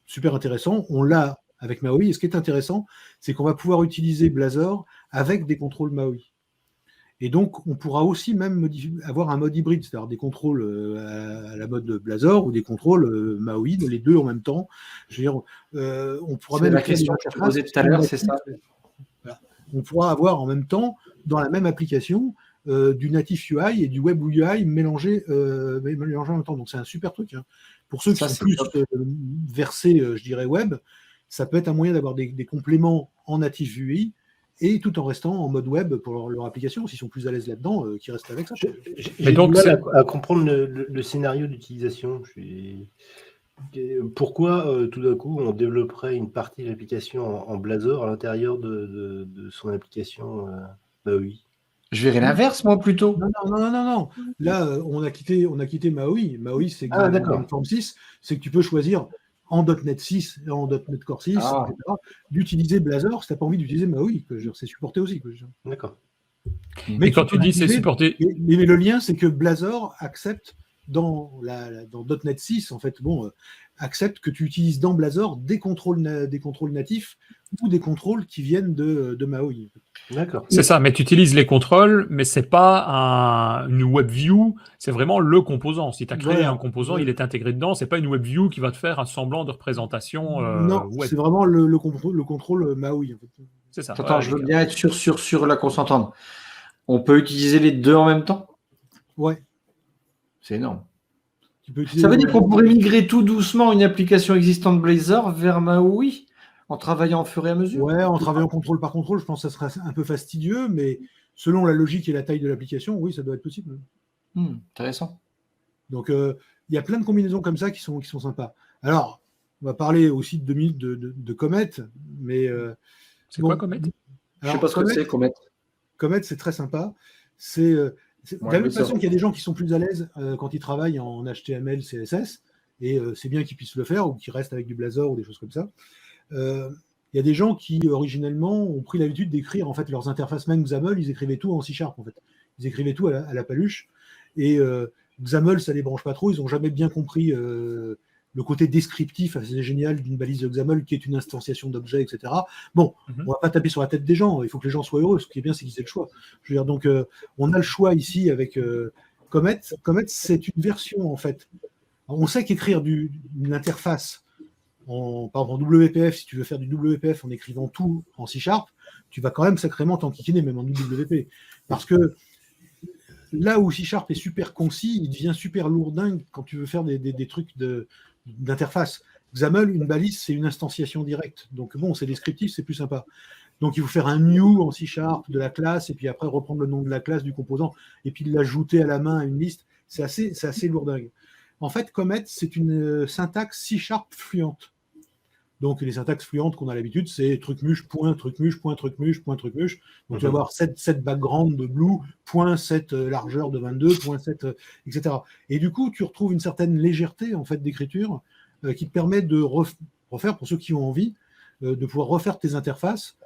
super intéressant. On l'a avec Maui, et ce qui est intéressant, c'est qu'on va pouvoir utiliser Blazor avec des contrôles Maui. Et donc, on pourra aussi même avoir un mode hybride, c'est-à-dire des contrôles à la mode Blazor ou des contrôles Maui, les deux en même temps. Je veux dire, on pourra c'est même... la question que je te posais tout à l'heure, c'est ça. Voilà. On pourra avoir en même temps, dans la même application, du native UI et du web UI mélangés en même temps. Donc, c'est un super truc. Hein. Pour ceux qui sont plus versés, je dirais, web, ça peut être un moyen d'avoir des compléments en native UI et tout en restant en mode web pour leur application, s'ils sont plus à l'aise là-dedans, qui restent avec ça. J'ai du mal à comprendre le scénario d'utilisation. Pourquoi, tout d'un coup, on développerait une partie de l'application en Blazor à l'intérieur de son application Maui? Je verrais l'inverse, moi, plutôt. Non. Là, on a quitté Maui. Maui, c'est Xamarin.Form 6, c'est que tu peux choisir en .NET 6 et en .NET Core 6, etc., d'utiliser Blazor si tu n'as pas envie d'utiliser Maui. C'est supporté aussi. D'accord. Mais quand tu dis c'est supporté... Mais le lien, c'est que Blazor accepte dans .NET 6, en fait, accepte que tu utilises dans Blazor des contrôles natifs ou des contrôles qui viennent de Maui. D'accord. C'est ça, mais tu utilises les contrôles, mais c'est pas une WebView, c'est vraiment le composant. Si tu as créé un composant, il est intégré dedans, c'est pas une WebView qui va te faire un semblant de représentation non, web. C'est vraiment le contrôle Maui. En fait. C'est ça. Attends, je veux bien être sûr là qu'on s'entende. On peut utiliser les deux en même temps? Ouais. C'est énorme. Ça veut dire qu'on pourrait migrer tout doucement une application existante Blazor vers Maui en travaillant au fur et à mesure? Ouais, en travaillant contrôle par contrôle, je pense que ça serait un peu fastidieux, mais selon la logique et la taille de l'application, oui, ça doit être possible. Intéressant. Donc, il y a plein de combinaisons comme ça qui sont sympas. Alors, on va parler aussi de 2 minutes de Comet, mais... c'est quoi Comet? Je ne sais pas ce que c'est, Comet. Comet, c'est très sympa. C'est de la même façon qu'il y a des gens qui sont plus à l'aise quand ils travaillent en HTML, CSS, et c'est bien qu'ils puissent le faire, ou qu'ils restent avec du Blazor ou des choses comme ça. Il y a des gens qui, originellement, ont pris l'habitude d'écrire en fait, leurs interfaces même XAML, ils écrivaient tout en C#, en fait. Ils écrivaient tout à la paluche. Et XAML, ça ne les branche pas trop. Ils n'ont jamais bien compris le côté descriptif assez génial d'une balise de XAML qui est une instantiation d'objets, etc. Bon, on ne va pas taper sur la tête des gens. Il faut que les gens soient heureux. Ce qui est bien, c'est qu'ils aient le choix. Je veux dire, donc, on a le choix ici avec Comet. Comet, c'est une version, en fait. On sait qu'écrire une interface par exemple, en WPF, si tu veux faire du WPF en écrivant tout en C#, tu vas quand même sacrément t'enquiquiner, même en WP. Parce que là où C# est super concis, il devient super lourdingue quand tu veux faire des trucs d'interface. XAML, une balise, c'est une instantiation directe. Donc bon, c'est descriptif, c'est plus sympa. Donc il faut faire un new en C# de la classe, et puis après reprendre le nom de la classe, du composant, et puis l'ajouter à la main à une liste. C'est assez lourdingue. En fait, Comet, c'est une syntaxe C# fluente. Donc, les syntaxes fluentes qu'on a l'habitude, c'est truc muche, point, truc muche, point, truc muche, point, truc muche. Donc, tu vas avoir 7 background de blue, point 7 largeur de 22, point 7, etc. Et du coup, tu retrouves une certaine légèreté, en fait, d'écriture qui te permet de refaire, pour ceux qui ont envie, de pouvoir refaire tes interfaces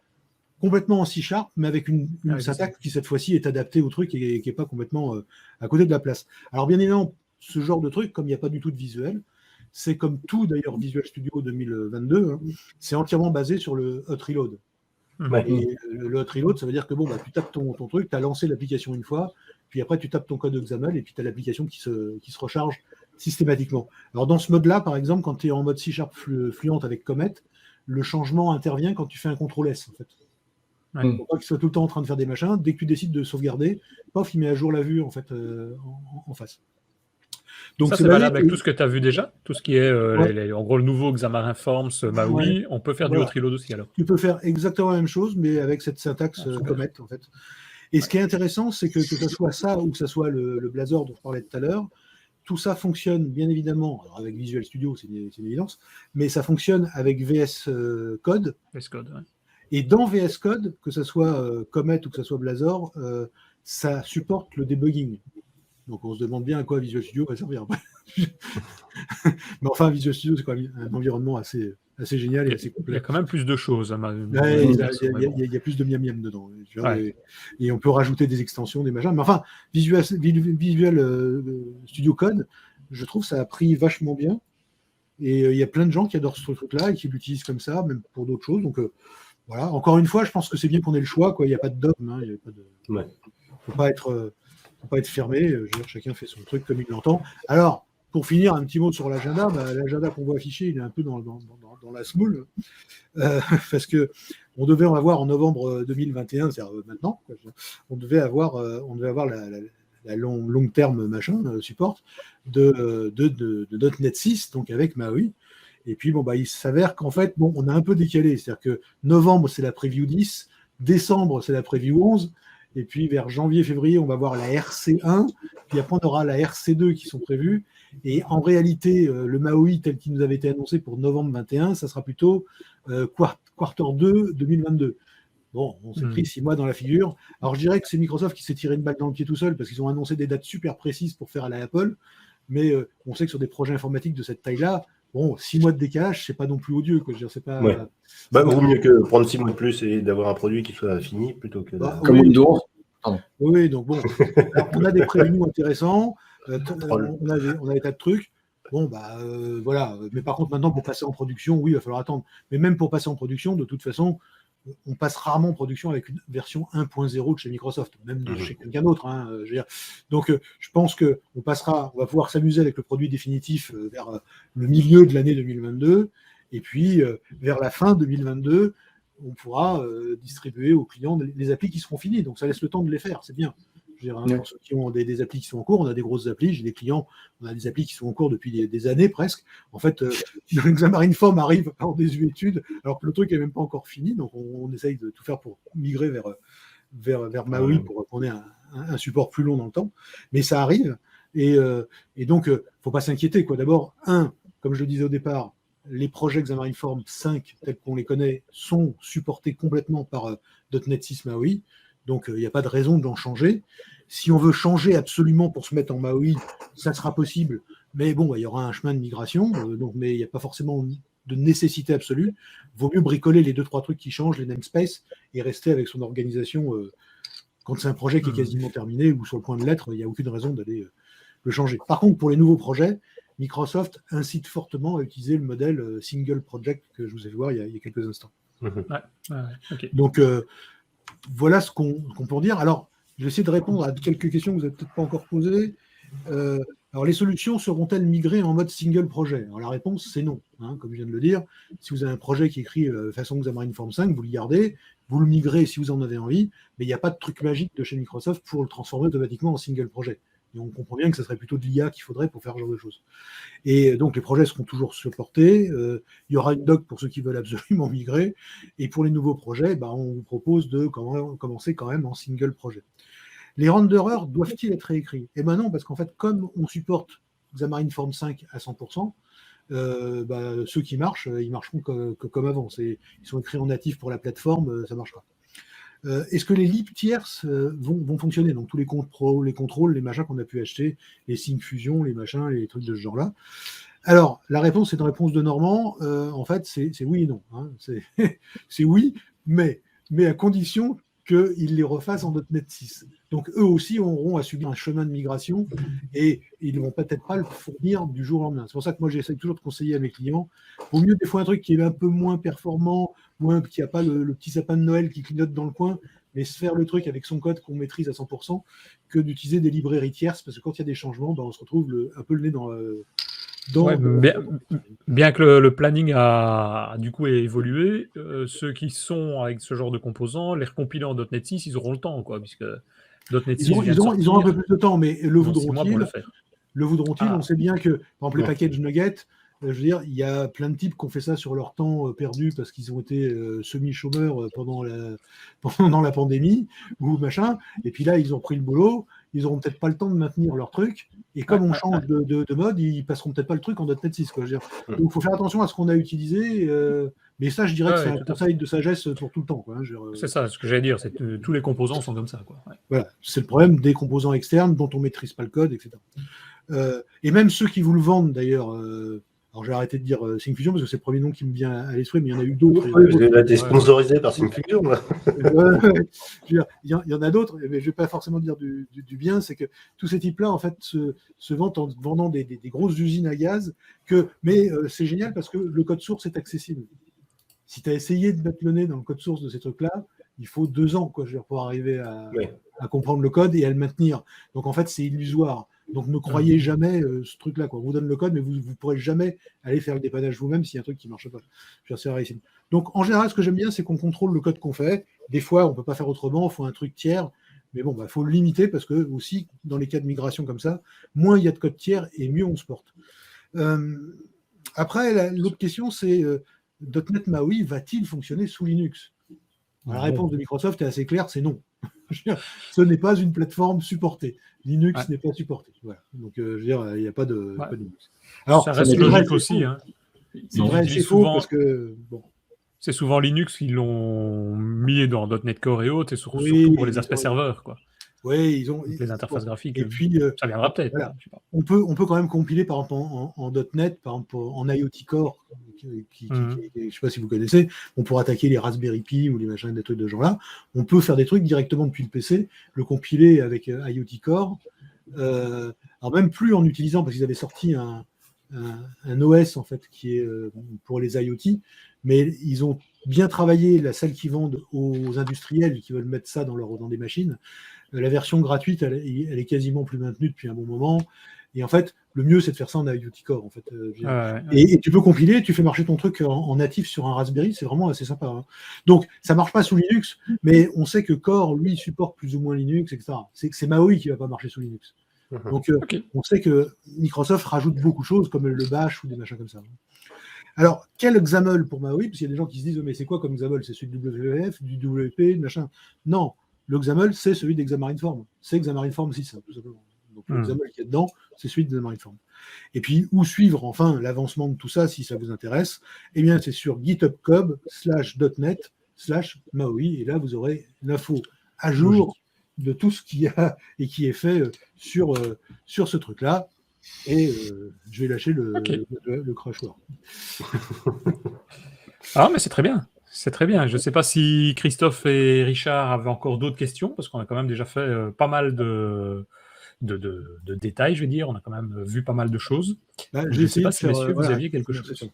complètement en C#, mais avec une syntaxe qui cette fois-ci est adaptée au truc et qui n'est pas complètement à côté de la place. Alors bien évidemment, ce genre de truc, comme il n'y a pas du tout de visuel, c'est comme tout d'ailleurs Visual Studio 2022, hein, c'est entièrement basé sur le hot reload. Ouais. Et le hot reload, ça veut dire que bon, bah, tu tapes ton truc, tu as lancé l'application une fois, puis après tu tapes ton code XAML et puis tu as l'application qui se recharge systématiquement. Alors dans ce mode-là, par exemple, quand tu es en mode C# fluent avec Comet, le changement intervient quand tu fais un CTRL S en fait. Ouais. Pour pas qu'il soit tout le temps en train de faire des machins, dès que tu décides de sauvegarder, pof, il met à jour la vue en fait en face. Donc ça, c'est valable avec tout ce que tu as vu déjà, tout ce qui est, ouais. en gros, le nouveau Xamarin Forms, Maui, ouais. On peut faire du hot reload aussi alors. Tu peux faire exactement la même chose, mais avec cette syntaxe Comet en fait. Et ce qui est intéressant, c'est que ce soit ça ou que ce soit le Blazor dont je parlais tout à l'heure, tout ça fonctionne bien évidemment, alors avec Visual Studio, c'est une évidence, mais ça fonctionne avec VS Code. VS Code, ouais. Et dans VS Code, que ce soit Comet ou que ce soit Blazor, ça supporte le debugging. Donc on se demande bien à quoi Visual Studio va servir. Mais enfin, Visual Studio, c'est quand même un environnement assez génial et assez complet. Il y a quand même plus de choses. Il y a plus de miam-miam dedans. Ouais. Et on peut rajouter des extensions, des machins. Mais enfin, Visual Studio Code, je trouve ça a pris vachement bien. Et il y a plein de gens qui adorent ce truc-là et qui l'utilisent comme ça, même pour d'autres choses. Donc voilà, encore une fois, je pense que c'est bien qu'on ait le choix. Il n'y a pas de dogme. Hein, ouais. Faut pas être fermé. Je veux dire, chacun fait son truc comme il l'entend. Alors, pour finir, un petit mot sur l'agenda. L'agenda qu'on voit affiché, il est un peu dans la semoule. Parce qu'on devait en avoir en novembre 2021, c'est-à-dire maintenant. On devait avoir la long terme machin, support de .NET 6, donc avec Maui. Et puis, il s'avère qu'en fait, on a un peu décalé. C'est-à-dire que novembre, c'est la preview 10, décembre, c'est la preview 11, et puis vers janvier-février, on va voir la RC1, puis après, on aura la RC2 qui sont prévues. Et en réalité, le Maui tel qu'il nous avait été annoncé pour novembre 21, ça sera plutôt quarter 2 2022. Bon, on s'est pris 6 mois dans la figure. Alors, je dirais que c'est Microsoft qui s'est tiré une balle dans le pied tout seul parce qu'ils ont annoncé des dates super précises pour faire à la Apple. Mais on sait que sur des projets informatiques de cette taille-là, 6 mois de décalage, c'est pas non plus odieux. Quoi. Je veux dire, c'est pas. Ouais. Vaut mieux que prendre 6 mois de plus et d'avoir un produit qui soit fini plutôt que. Comme Windows. Oui, donc bon. Alors, on a des previews intéressants. On a des tas de trucs. Voilà. Mais par contre, maintenant, pour passer en production, oui, il va falloir attendre. Mais même pour passer en production, de toute façon, on passe rarement en production avec une version 1.0 de chez Microsoft, même de chez quelqu'un d'autre. Hein, je veux dire. Donc, je pense qu'on va pouvoir s'amuser avec le produit définitif vers le milieu de l'année 2022. Et puis, vers la fin 2022, on pourra distribuer aux clients les applis qui seront finis. Donc, ça laisse le temps de les faire. C'est bien. Je veux dire, pour ceux qui ont des applis qui sont en cours, on a des grosses applis, j'ai des clients, on a des applis qui sont en cours depuis des années presque. En fait, Xamarin Form arrive en désuétude, alors que le truc n'est même pas encore fini, donc on essaye de tout faire pour migrer vers Maui pour qu'on ait un support plus long dans le temps. Mais ça arrive, et donc, il ne faut pas s'inquiéter. D'abord, comme je le disais au départ, les projets Xamarin Form 5, tels qu'on les connaît, sont supportés complètement par .NET 6 Maui. Donc, il n'y a pas de raison d'en changer. Si on veut changer absolument pour se mettre en Maui, ça sera possible. Mais il y aura un chemin de migration. Mais il n'y a pas forcément de nécessité absolue. Vaut mieux bricoler les 2-3 trucs qui changent, les namespaces, et rester avec son organisation quand c'est un projet qui est quasiment terminé ou sur le point de l'être. Il n'y a aucune raison d'aller le changer. Par contre, pour les nouveaux projets, Microsoft incite fortement à utiliser le modèle single project que je vous ai fait voir il y a quelques instants. Okay. Donc, voilà ce qu'on peut dire. Alors, je vais essayer de répondre à quelques questions que vous n'avez peut-être pas encore posées. Alors, les solutions seront-elles migrées en mode single projet? Alors, la réponse, c'est non. Comme je viens de le dire, si vous avez un projet qui est écrit façon Xamarin Form 5, vous le gardez, vous le migrez si vous en avez envie, mais il n'y a pas de truc magique de chez Microsoft pour le transformer automatiquement en single projet. Et on comprend bien que ce serait plutôt de l'IA qu'il faudrait pour faire ce genre de choses. Et donc, les projets seront toujours supportés. Il y aura une doc pour ceux qui veulent absolument migrer. Et pour les nouveaux projets, on vous propose de commencer quand même en single projet. Les renderers doivent-ils être réécrits? Eh bien non, parce qu'en fait, comme on supporte Xamarin Form 5 à 100%, ceux qui marchent, ils marcheront comme avant. Ils sont écrits en natif pour la plateforme, ça marchera. Est-ce que les libs tierces vont fonctionner? Donc tous les contrôles, les machins qu'on a pu acheter, les Syncfusion, les machins, les trucs de ce genre-là. Alors, la réponse, c'est une réponse de Normand. En fait, c'est oui et non. C'est oui, mais mais à condition qu'ils les refassent en .NET 6. Donc, eux aussi auront à subir un chemin de migration et ils ne vont peut-être pas le fournir du jour au lendemain. C'est pour ça que moi, j'essaie toujours de conseiller à mes clients. Au mieux, des fois, un truc qui est un peu moins performant, qui n'a pas le petit sapin de Noël qui clignote dans le coin, mais se faire le truc avec son code qu'on maîtrise à 100%, que d'utiliser des librairies tierces, parce que quand il y a des changements, on se retrouve un peu le nez dans... Ouais, bien que le planning a du coup évolué, ceux qui sont avec ce genre de composants, les recompiler en .NET 6, ils auront le temps, quoi, puisque .NET 6 vient de sortir. Ils ont un peu plus de temps, mais le voudront-ils, Ah. on sait bien que, par exemple, les packages nuggets, je veux dire, il y a plein de types qui ont fait ça sur leur temps perdu parce qu'ils ont été semi-chômeurs pendant la pandémie ou machin, et puis là, ils ont pris le boulot, ils n'auront peut-être pas le temps de maintenir leur truc, et comme on change de mode, ils passeront peut-être pas le truc en .NET 6, quoi. Je veux dire. Donc, il faut faire attention à ce qu'on a utilisé, mais ça, je dirais que c'est un conseil de sagesse pour tout le temps, quoi. C'est ça, ce que j'allais dire, c'est que tous les composants sont comme ça, quoi. Ouais. Voilà, c'est le problème des composants externes dont on ne maîtrise pas le code, etc. Et même ceux qui vous le vendent, d'ailleurs, alors j'ai arrêté de dire Syncfusion parce que c'est le premier nom qui me vient à l'esprit, mais il y en a eu d'autres. Là, tu es sponsorisé par Syncfusion. Il y en a d'autres, mais je ne vais pas forcément dire du bien. C'est que tous ces types-là, en fait, se vantent en vendant des grosses usines à gaz. Mais c'est génial parce que le code source est accessible. Si tu as essayé de mettre le nez dans le code source de ces trucs-là, il faut 2 ans, quoi, pour arriver à comprendre le code et à le maintenir. Donc, en fait, c'est illusoire. Donc, ne croyez jamais ce truc-là, quoi. On vous donne le code, mais vous ne pourrez jamais aller faire le dépannage vous-même s'il y a un truc qui ne marche pas. C'est rarissime. Donc, en général, ce que j'aime bien, c'est qu'on contrôle le code qu'on fait. Des fois, on ne peut pas faire autrement, il faut un truc tiers. Mais bon, faut le limiter parce que, aussi, dans les cas de migration comme ça, moins il y a de code tiers et mieux on se porte. Après, l'autre question, c'est .NET MAUI va-t-il fonctionner sous Linux ? La réponse de Microsoft est assez claire, c'est non. Ce n'est pas une plateforme supportée. Linux n'est pas supporté. Voilà. Donc, je veux dire, il n'y a pas de Linux. Alors, ça reste logique aussi. Hein. C'est vrai, c'est faux parce que... Bon. C'est souvent Linux qui l'ont mis dans .NET Core et autres, et surtout pour les aspects serveurs, quoi. Oui, ils ont les interfaces graphiques. Et puis, ça viendra peut-être. Voilà. On peut quand même compiler, par exemple, en .NET, par exemple, en IoT Core, je ne sais pas si vous connaissez, on pourra attaquer les Raspberry Pi ou les machins, des trucs de ce genre-là. On peut faire des trucs directement depuis le PC, le compiler avec IoT Core. Alors même plus en utilisant, parce qu'ils avaient sorti un OS en fait qui est pour les IoT, mais ils ont bien travaillé celle qu'ils vendent aux industriels qui veulent mettre ça dans des machines. La version gratuite, elle est quasiment plus maintenue depuis un bon moment. Et en fait, le mieux, c'est de faire ça en IoT Core. En fait. Et tu peux compiler, tu fais marcher ton truc en natif sur un Raspberry, c'est vraiment assez sympa. Hein. Donc, ça ne marche pas sous Linux, mais on sait que Core, lui, supporte plus ou moins Linux, etc. C'est MAUI qui ne va pas marcher sous Linux. Donc, on sait que Microsoft rajoute beaucoup de choses, comme le Bash ou des machins comme ça. Alors, quel XAML pour MAUI ? Parce qu'il y a des gens qui se disent, mais c'est quoi comme XAML ? C'est celui du WF, du WP, machin. Non. Le XAML, c'est celui d'Xamarin-Form. C'est Xamarin-Form 6, tout simplement. Donc, le XAML qui est dedans, c'est celui de Xamarin-Form. Et puis, où suivre, enfin, l'avancement de tout ça, si ça vous intéresse ? Eh bien, c'est sur github.com/.net/MAUI. Et là, vous aurez l'info à jour de tout ce qu'il y a et qui est fait sur ce truc-là. Et je vais lâcher le crachoir. Ah, mais c'est très bien. C'est très bien. Je ne sais pas si Christophe et Richard avaient encore d'autres questions, parce qu'on a quand même déjà fait pas mal de détails, je vais dire. On a quand même vu pas mal de choses. Je ne sais pas si, messieurs, vous aviez quelque chose.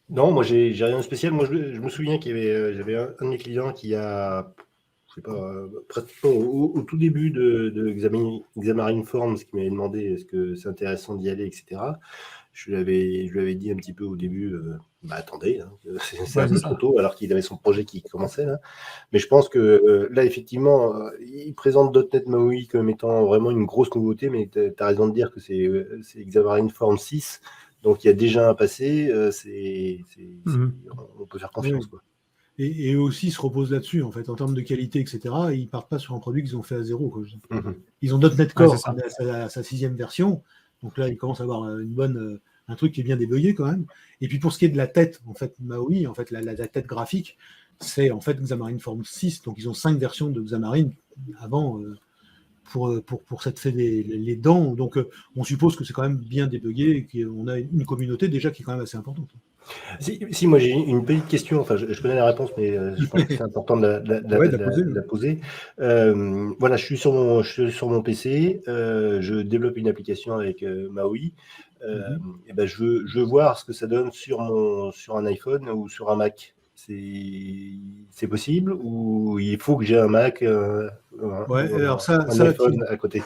Non, moi, j'ai rien de spécial. Moi, je me souviens j'avais un de mes clients qui a, je sais pas, pratiquement au tout début de Xamarin-Form, ce qui m'avait demandé est-ce que c'est intéressant d'y aller, etc. Je lui avais dit un petit peu au début, attendez, hein, c'est un peu trop tôt, alors qu'il avait son projet qui commençait là. Mais je pense que là, effectivement, il présente .NET MAUI comme étant vraiment une grosse nouveauté, mais tu as raison de dire que c'est Xamarin-Form 6, donc il y a déjà un passé, on peut faire confiance. Quoi. Et eux aussi se reposent là-dessus, en fait, en termes de qualité, etc. Ils ne partent pas sur un produit qu'ils ont fait à zéro. Quoi. Ils ont .NET Core, sa 6e version. Donc là, il commence à avoir un truc qui est bien débugué quand même. Et puis pour ce qui est de la tête, en fait, MAUI, en fait, la tête graphique, c'est en fait Xamarin-Form 6. Donc ils ont 5 versions de Xamarin avant pour s'être fait les dents. Donc on suppose que c'est quand même bien débugué et qu'on a une communauté déjà qui est quand même assez importante. Si, moi j'ai une petite question, enfin je connais la réponse, mais je pense que c'est important de la poser. Voilà, je suis sur mon PC, je développe une application avec Maui, et ben je veux voir ce que ça donne sur un iPhone ou sur un Mac. C'est possible ou il faut que j'ai un Mac alors un iPhone à côté?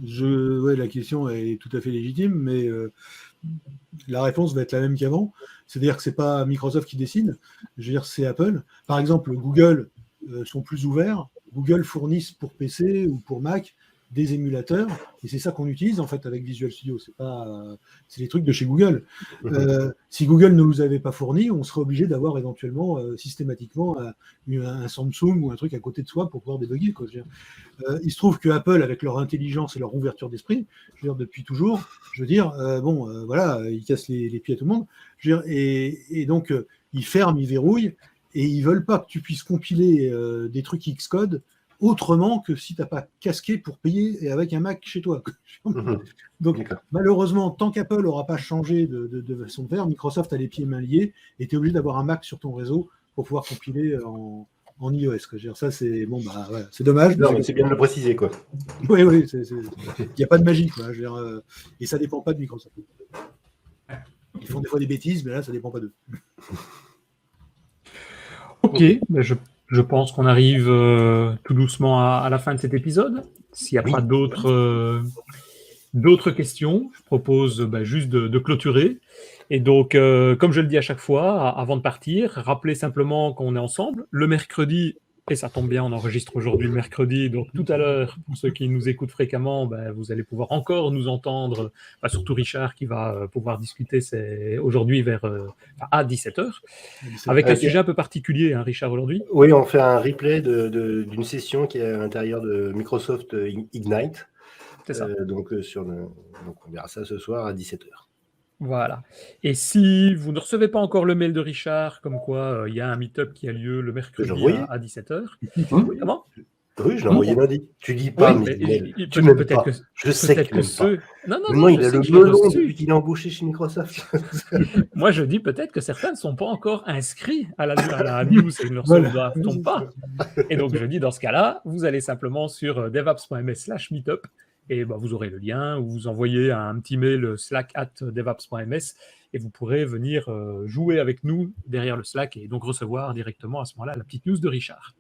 La question est tout à fait légitime, mais la réponse va être la même qu'avant. C'est-à-dire que c'est pas Microsoft qui décide, je veux dire, c'est Apple. Par exemple, Google sont plus ouverts. Google fournissent pour PC ou pour Mac des émulateurs, et c'est ça qu'on utilise en fait avec Visual Studio. C'est les trucs de chez Google. Si Google ne nous avait pas fourni, on serait obligé d'avoir éventuellement systématiquement un Samsung ou un truc à côté de soi pour pouvoir débugger, quoi. Il se trouve que Apple, avec leur intelligence et leur ouverture d'esprit, je veux dire, depuis toujours, voilà, ils cassent les pieds à tout le monde. Je veux dire, et donc ils ferment, ils verrouillent, et ils veulent pas que tu puisses compiler des trucs Xcode autrement que si tu n'as pas casqué pour payer et avec un Mac chez toi. Donc, malheureusement, tant qu'Apple n'aura pas changé de façon de faire, Microsoft a les pieds et mains liés et tu es obligé d'avoir un Mac sur ton réseau pour pouvoir compiler en iOS. Ça, c'est bon, voilà, c'est dommage. Non, mais c'est bien de le préciser, quoi. Oui, il n'y a pas de magie, quoi. Et ça ne dépend pas de Microsoft. Ils font des fois des bêtises, mais là, ça ne dépend pas d'eux. Ok, je pense qu'on arrive tout doucement à la fin de cet épisode. S'il n'y a pas d'autres questions, je propose juste de clôturer. Et donc, comme je le dis à chaque fois, avant de partir, rappelez simplement qu'on est ensemble le mercredi, et ça tombe bien, on enregistre aujourd'hui le mercredi, donc tout à l'heure, pour ceux qui nous écoutent fréquemment, vous allez pouvoir encore nous entendre, surtout Richard qui va pouvoir discuter aujourd'hui à 17h, avec un sujet un peu particulier, hein, Richard, aujourd'hui. Oui, on fait un replay d'une session qui est à l'intérieur de Microsoft Ignite. C'est ça. Donc on verra ça ce soir à 17h. Voilà. Et si vous ne recevez pas encore le mail de Richard, comme quoi il y a un meet-up qui a lieu le mercredi à 17h. Comment ? Oui, je l'ai envoyé lundi. Tu dis pas, mais tu m'aimes pas. Je sais que tu m'aimes pas. Non, il a le melon depuis qu'il est embauché chez Microsoft. Moi, je dis peut-être que certains ne sont pas encore inscrits à la news et ne le recevront pas. Et donc, je dis dans ce cas-là, vous allez simplement sur devaps.ms/meetup et vous aurez le lien, ou vous envoyez un petit mail slack@devaps.ms et vous pourrez venir jouer avec nous derrière le Slack et donc recevoir directement à ce moment-là la petite news de Richard.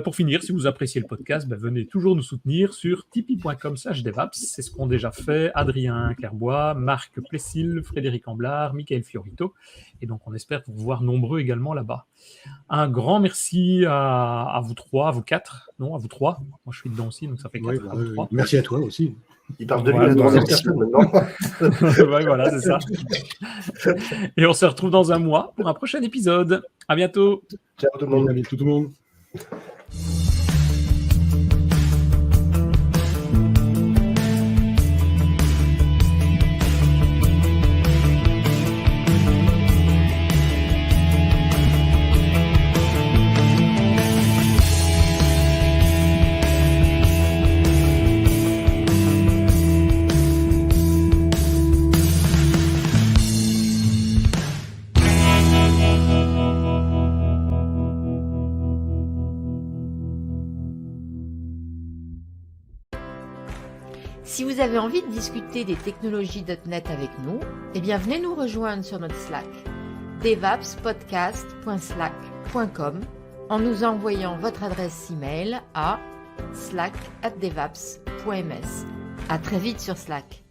Pour finir, si vous appréciez le podcast, venez toujours nous soutenir sur tipeee.com/devaps. C'est ce qu'ont déjà fait Adrien Clairbois, Marc Plessil, Frédéric Amblard, Michael Fiorito. Et donc, on espère vous voir nombreux également là-bas. Un grand merci à vous trois, à vous quatre. Non, à vous trois. Moi, je suis dedans aussi, donc ça fait 4 à vous trois. Merci à toi aussi. Il parle de lui à la troisième personne maintenant. Voilà, c'est ça. Et on se retrouve dans un mois pour un prochain épisode. À bientôt. Ciao tout le monde. À bientôt tout le monde. Si vous avez envie de discuter des technologies .NET avec nous, venez nous rejoindre sur notre Slack, devapspodcast.slack.com, en nous envoyant votre adresse email à slack@devaps.ms. À très vite sur Slack.